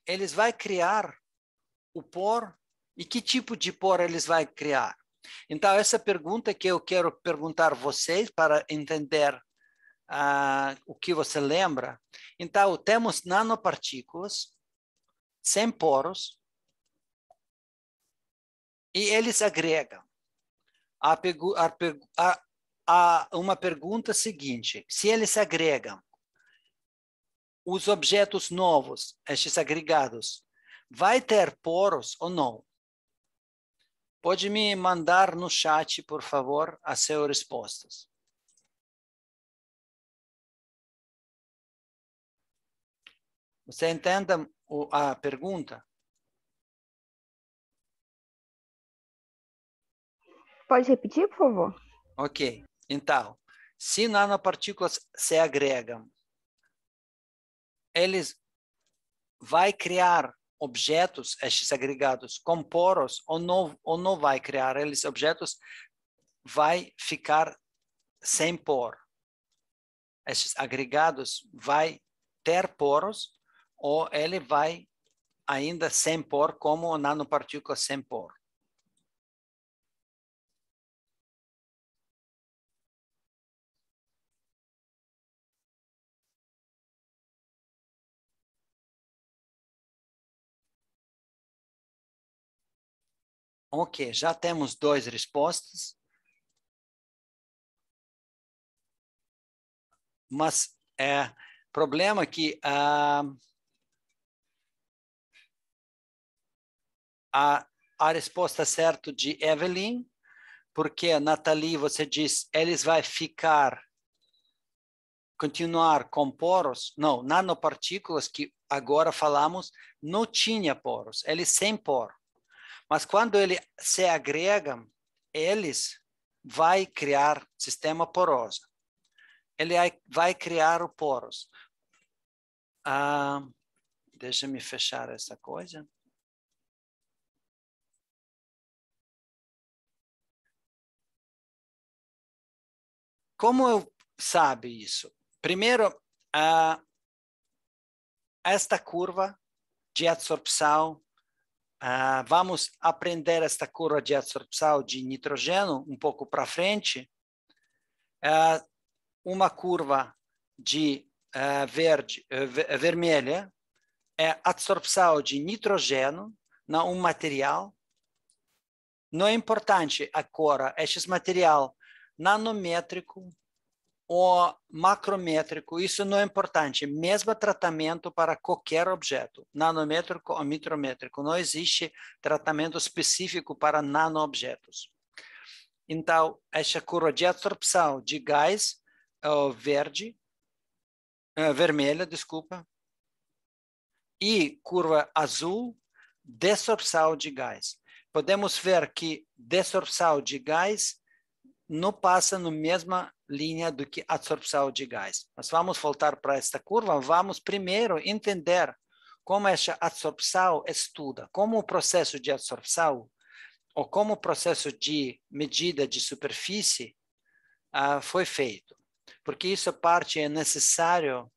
eles vão criar o poro e que tipo de poro eles vão criar. Então, essa pergunta que eu quero perguntar a vocês para entender o que você lembra. Então, temos nanopartículas sem poros e eles agregam. Uma pergunta seguinte: se eles agregam, os objetos novos, estes agregados, vai ter poros ou não? Pode me mandar no chat, por favor, as suas respostas. Você entende a pergunta? Pode repetir, por favor? Ok. Então, se nanopartículas se agregam, eles vão criar objetos, estes agregados, com poros ou não vai criar? Eles objetos vai ficar sem poro. Estes agregados vai ter poros ou ele vai ainda sem poro, como nanopartícula sem poro? Ok, já temos 2 respostas. Mas problema que a resposta certa de Evelyn, porque Nathalie, você diz, eles vão continuar com poros? Não, nanopartículas que agora falamos não tinha poros, eles sem poro. Mas quando eles se agregam, eles vão criar sistema poroso. Ele vai criar os poros. Deixa eu fechar essa coisa. Como eu sabe isso? Primeiro, esta curva de absorção, vamos aprender esta curva de absorção de nitrogênio um pouco para frente. Uma curva de vermelha é absorção de nitrogênio em um material. Não é importante agora, este material nanométrico ou macrométrico, isso não é importante. Mesmo tratamento para qualquer objeto, nanométrico ou micrométrico. Não existe tratamento específico para nanoobjetos. Então, essa curva de absorção de gás vermelha, desculpa, e curva azul, desorção de gás. Podemos ver que desorção de gás não passa na mesma linha do que absorção de gás. Mas vamos voltar para esta curva. Vamos primeiro entender como essa absorção estuda, como o processo de absorção ou como o processo de medida de superfície foi feito. Porque isso parte é necessário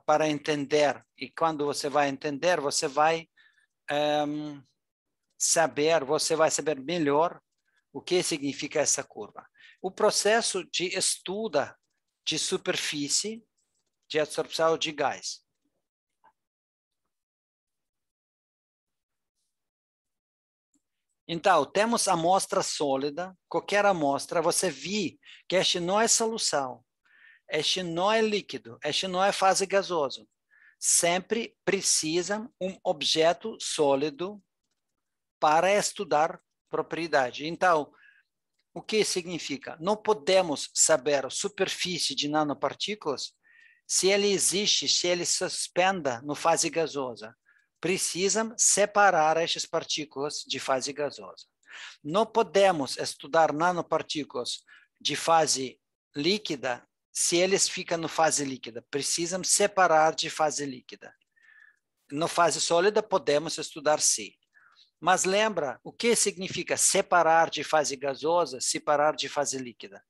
para entender. E quando você vai entender, você vai saber melhor o que significa essa curva. O processo de estudo de superfície de absorção de gás. Então, temos amostra sólida, qualquer amostra, você vê que este não é solução, este não é líquido, este não é fase gasosa. Sempre precisa um objeto sólido para estudar propriedade. Então, o que significa? Não podemos saber a superfície de nanopartículas se ele existe, se ele suspenda no fase gasosa. Precisam separar essas partículas de fase gasosa. Não podemos estudar nanopartículas de fase líquida se eles ficam no fase líquida. Precisam separar de fase líquida. No fase sólida, podemos estudar sim. Mas lembra, o que significa separar de fase gasosa, separar de fase líquida?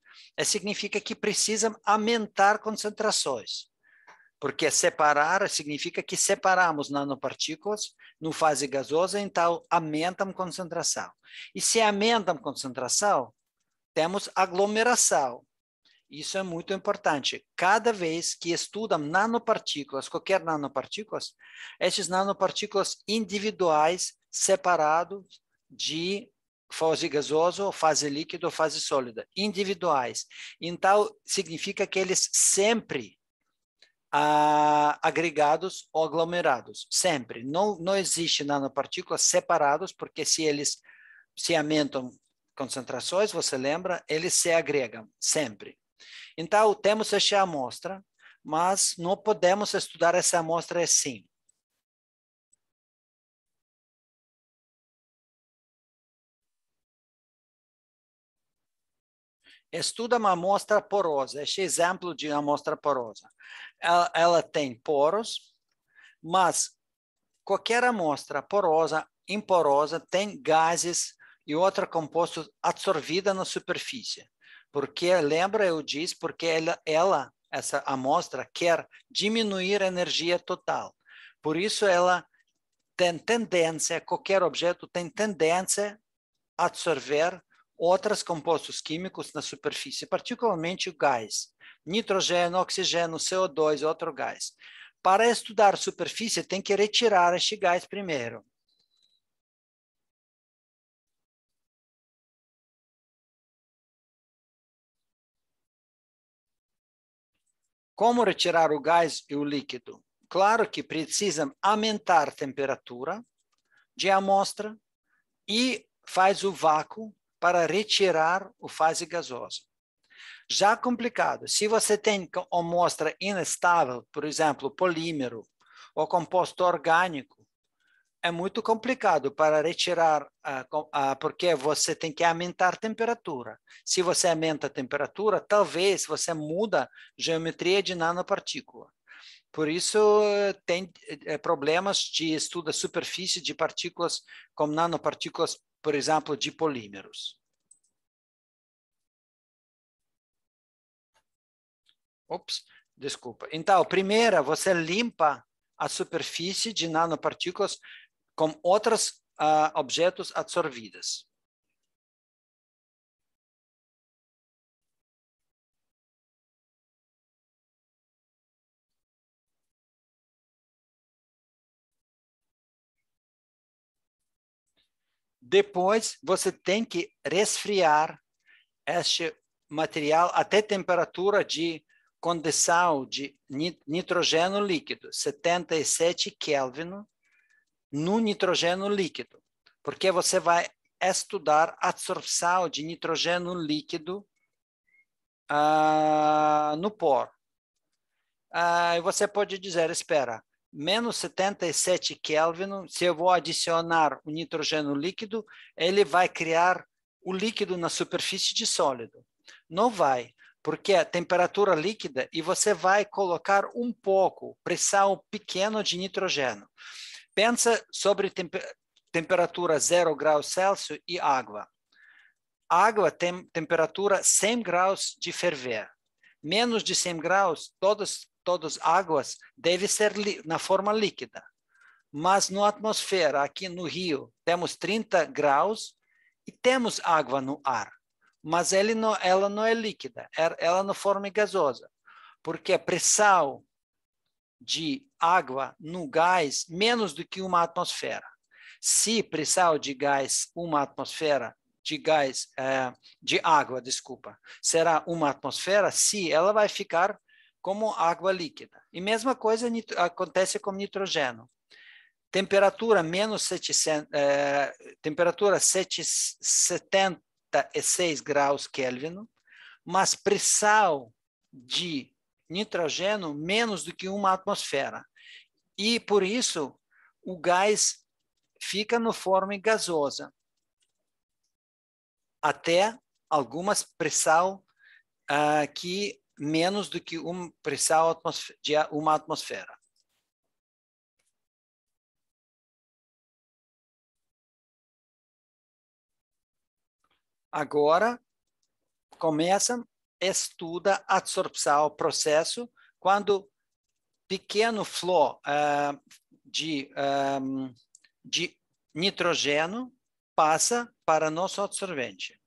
Significa que precisam aumentar concentrações. porque separar significa que separamos nanopartículas no fase gasosa, então aumentam a concentração. E se aumentam a concentração, temos aglomeração. Isso é muito importante. Cada vez que estudam nanopartículas, qualquer nanopartículas, esses nanopartículas individuais, separados de fase gasosa, fase líquida ou fase sólida, individuais. Então, significa que eles sempre agregados ou aglomerados, sempre. Não existe nanopartículas separados, porque se eles se aumentam concentrações, você lembra, eles se agregam, sempre. Então, temos essa amostra, mas não podemos estudar essa amostra assim. Estuda uma amostra porosa, este exemplo de amostra porosa. Ela tem poros, mas qualquer amostra porosa, imporosa, tem gases e outros compostos absorvidos na superfície. Porque, lembra, eu disse, porque essa amostra quer diminuir a energia total. Por isso, ela tem tendência, qualquer objeto tem tendência a absorver outros compostos químicos na superfície, particularmente o gás, nitrogênio, oxigênio, CO2, outro gás. Para estudar superfície, tem que retirar este gás primeiro. Como retirar o gás e o líquido? Claro que precisam aumentar a temperatura de amostra e faz o vácuo para retirar a fase gasosa. Já complicado, se você tem amostra inestável, por exemplo, polímero ou composto orgânico, é muito complicado para retirar, porque você tem que aumentar a temperatura. Se você aumenta a temperatura, talvez você muda a geometria de nanopartícula. Por isso, tem problemas de estudo da superfície de partículas, como nanopartículas, por exemplo, de polímeros. Ops, desculpa. Então, primeiro, você limpa a superfície de nanopartículas com outros objetos absorvidos. Depois, você tem que resfriar este material até temperatura de condensação de nitrogênio líquido, 77 Kelvin, no nitrogênio líquido, porque você vai estudar a absorção de nitrogênio líquido no poro. E você pode dizer, espera, menos 77 Kelvin, se eu vou adicionar o nitrogênio líquido, ele vai criar o líquido na superfície de sólido. Não vai, porque a temperatura líquida e você vai colocar um pouco, pressão pequena de nitrogênio. Pensa sobre temperatura 0 graus Celsius e água. Água tem temperatura 100 graus de ferver. Menos de 100 graus, todas águas devem ser na forma líquida. Mas na atmosfera, aqui no Rio, temos 30 graus e temos água no ar. Mas ela não é líquida, ela não forma gasosa. Porque a pressão de água no gás menos do que uma atmosfera. Se pressão de gás, uma atmosfera de gás, de água, desculpa, será uma atmosfera, se ela vai ficar como água líquida. E mesma coisa acontece com nitrogênio. Temperatura menos 76 graus Kelvin, mas pressão de nitrogênio menos do que uma atmosfera. E, por isso, o gás fica na forma gasosa, até algumas pressão que menos do que uma pressão de uma atmosfera. Agora, estuda a absorção, processo, quando pequeno flow de nitrogênio passa para nosso absorvente.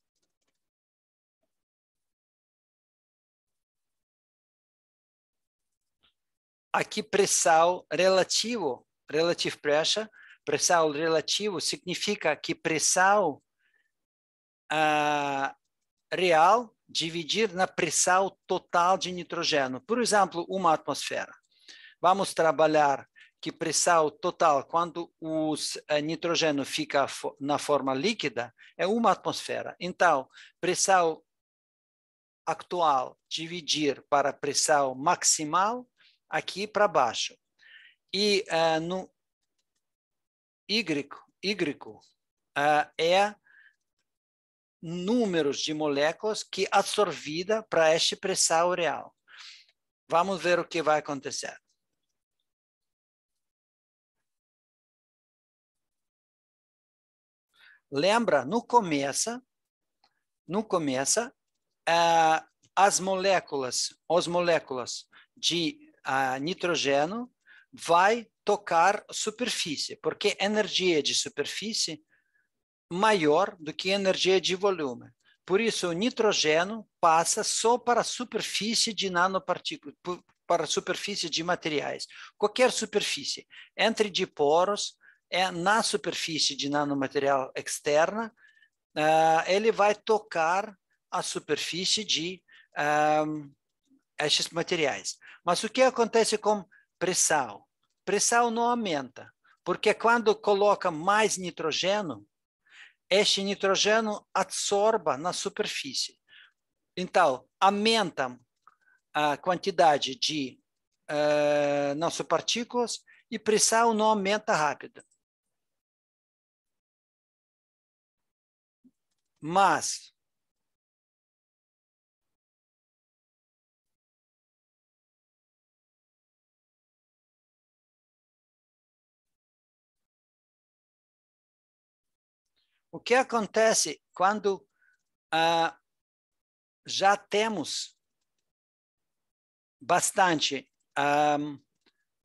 Aqui, pressão relativo, relative pressure, pressão relativo significa que pressão real dividir na pressão total de nitrogênio. Por exemplo, uma atmosfera. Vamos trabalhar que pressão total, quando o nitrogênio fica na forma líquida, é uma atmosfera. Então, pressão atual dividir para pressão maximal, aqui para baixo. E no hídrico é números de moléculas que absorvida para esta pressão real. Vamos ver o que vai acontecer. Lembra, no começo, as moléculas de nitrogênio vai tocar superfície, porque energia de superfície maior do que energia de volume. Por isso, o nitrogênio passa só para a superfície de nanopartículas, para a superfície de materiais. Qualquer superfície, entre de poros, na superfície de nanomaterial externa, ele vai tocar a superfície de estes materiais. Mas o que acontece com pressão? Pressão não aumenta, porque quando coloca mais nitrogênio, este nitrogênio absorve na superfície. Então, aumenta a quantidade de nanopartículas e pressão não aumenta rápido. Mas o que acontece quando já temos bastante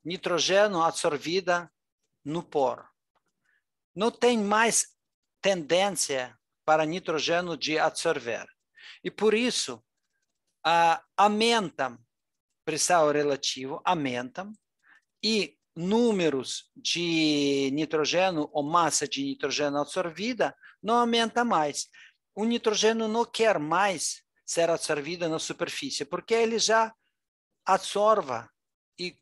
nitrogênio absorvida no poro? Não tem mais tendência para nitrogênio de absorver. E por isso, aumenta pressão relativa, aumenta, e números de nitrogênio ou massa de nitrogênio absorvida não aumenta mais. O nitrogênio não quer mais ser absorvido na superfície, porque ele já absorve e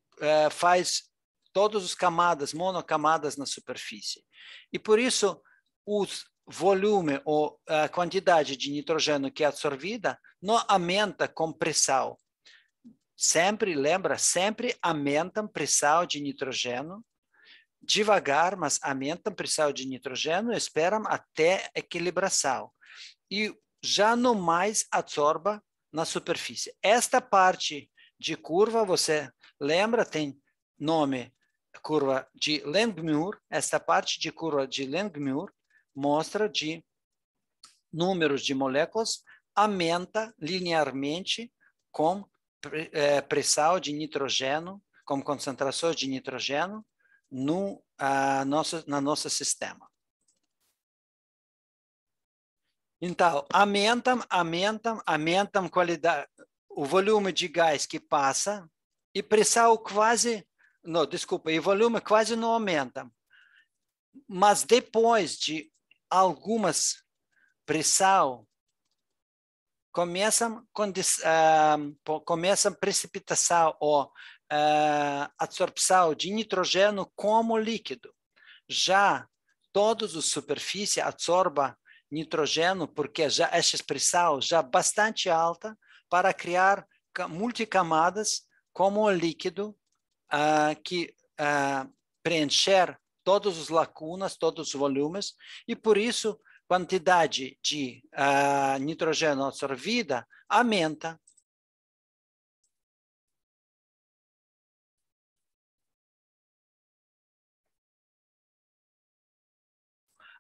faz todas as camadas, monocamadas na superfície. E por isso, o volume ou a quantidade de nitrogênio que é absorvida não aumenta com pressão. Sempre, lembra, sempre aumentam a pressão de nitrogênio, devagar, mas aumentam a pressão de nitrogênio e esperam até equilibração. E já não mais absorva na superfície. Esta parte de curva, você lembra, tem nome curva de Langmuir. Esta parte de curva de Langmuir mostra de números de moléculas aumenta linearmente com pressão de nitrogênio, com concentração de nitrogênio no nosso sistema. Então, aumentam a qualidade, o volume de gás que passa e pressão quase, não, desculpa, e volume quase não aumenta. Mas depois de algumas pressão, começam precipitação ou absorção de nitrogênio como líquido. Já todas as superfícies absorvem nitrogênio porque já essa pressão já bastante alta para criar multicamadas como líquido que preencher todas as lacunas, todos os volumes, e por isso quantidade de nitrogênio absorvida aumenta.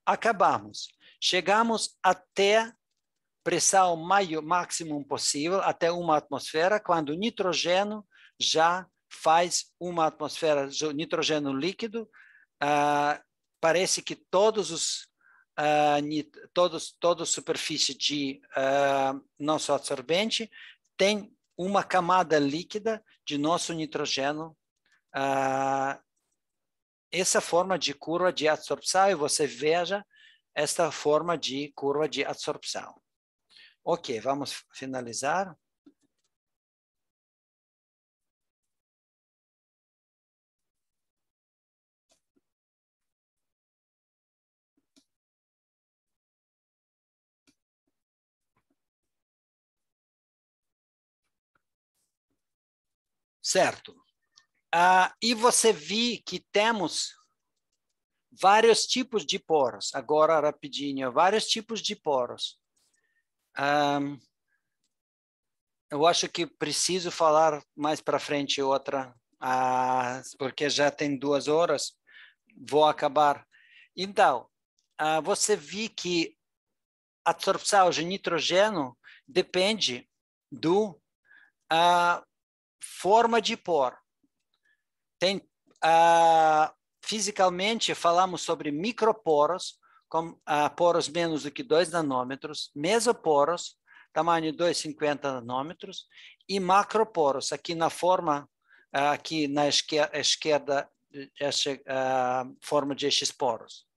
Acabamos. Chegamos até pressão máxima possível, até uma atmosfera, quando o nitrogênio já faz uma atmosfera de nitrogênio líquido. Parece que toda superfície de nosso absorvente tem uma camada líquida de nosso nitrogênio. Essa forma de curva de absorção, e você veja esta forma de curva de absorção. Ok, vamos finalizar. Certo. E você viu que temos vários tipos de poros. Agora, rapidinho, vários tipos de poros. Eu acho que preciso falar mais para frente outra, porque já tem 2 horas. Vou acabar. Então, você viu que a absorção de nitrogênio depende do forma de poro. Fisicamente, falamos sobre microporos, com poros menos do que 2 nanômetros, mesoporos, tamanho 2,50 nanômetros, e macroporos, aqui na forma, aqui na esquerda, forma de estes poros.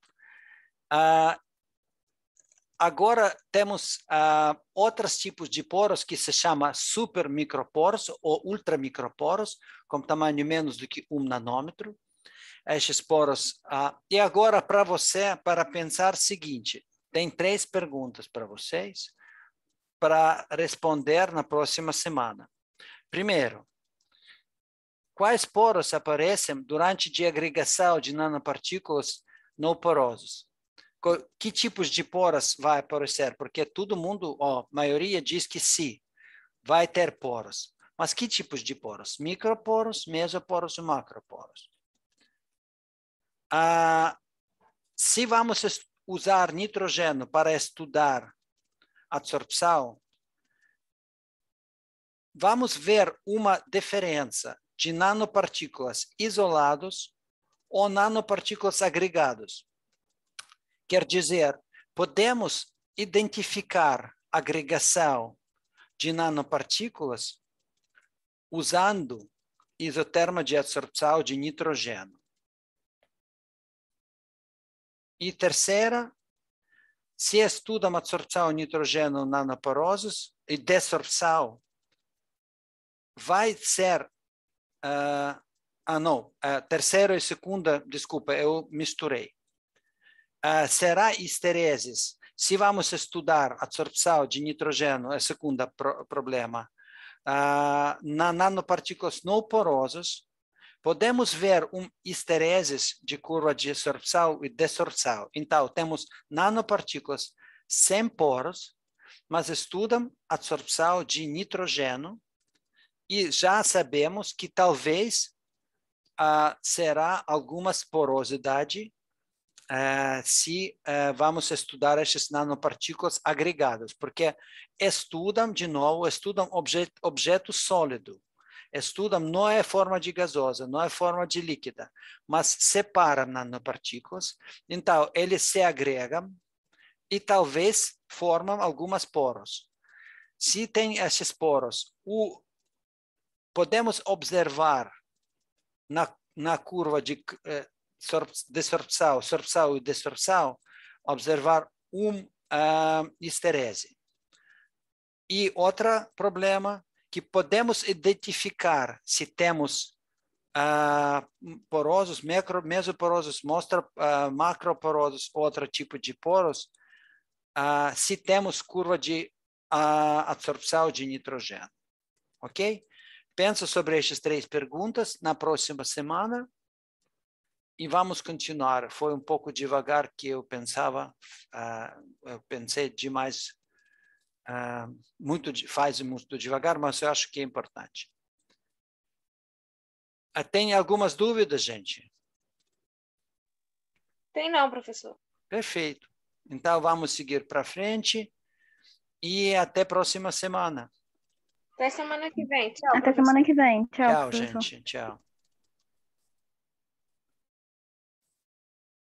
Agora temos outros tipos de poros que se chama supermicroporos ou ultramicroporos, com tamanho menos do que 1 nanômetro. Estes poros. E agora para você, para pensar o seguinte, tem 3 perguntas para vocês, para responder na próxima semana. Primeiro, quais poros aparecem durante a agregação de nanopartículas não porosos? Que tipos de poros vai aparecer? Porque todo mundo, a maioria diz que sim, vai ter poros. Mas que tipos de poros? Microporos, mesoporos e macroporos. Se vamos usar nitrogênio para estudar absorção, vamos ver uma diferença de nanopartículas isolados ou nanopartículas agregados. Quer dizer, podemos identificar agregação de nanopartículas usando isoterma de absorção de nitrogênio. E terceira, se estuda a absorção de nitrogênio nanoporosos e desorção, vai ser... terceira e segunda, desculpa, eu misturei. Será histereses. Se vamos estudar a absorção de nitrogênio, é o segundo problema, na nanopartículas não porosas, podemos ver histereses de curva de absorção e desorção. Então, temos nanopartículas sem poros, mas estudam a absorção de nitrogênio e já sabemos que talvez será alguma porosidade se vamos estudar essas nanopartículas agregadas, porque estudam objeto sólido, estudam não é forma de gasosa, não é forma de líquida, mas separam nanopartículas, então eles se agregam e talvez formam algumas poros. Se tem esses poros, podemos observar na curva de absorção e desorção, observar histerese. E outro problema, que podemos identificar se temos porosos, mesoporosos, macroporosos, outro tipo de poros, se temos curva de absorção de nitrogênio. Ok? Penso sobre estas 3 perguntas na próxima semana. E vamos continuar. Foi um pouco devagar que eu pensava, eu pensei demais, muito devagar, mas eu acho que é importante. Tem algumas dúvidas, gente? Tem não, professor. Perfeito. Então, vamos seguir para frente e até a próxima semana. Até semana que vem. Tchau, Até semana que vem. Tchau, Tchau, professor. gente. Tchau.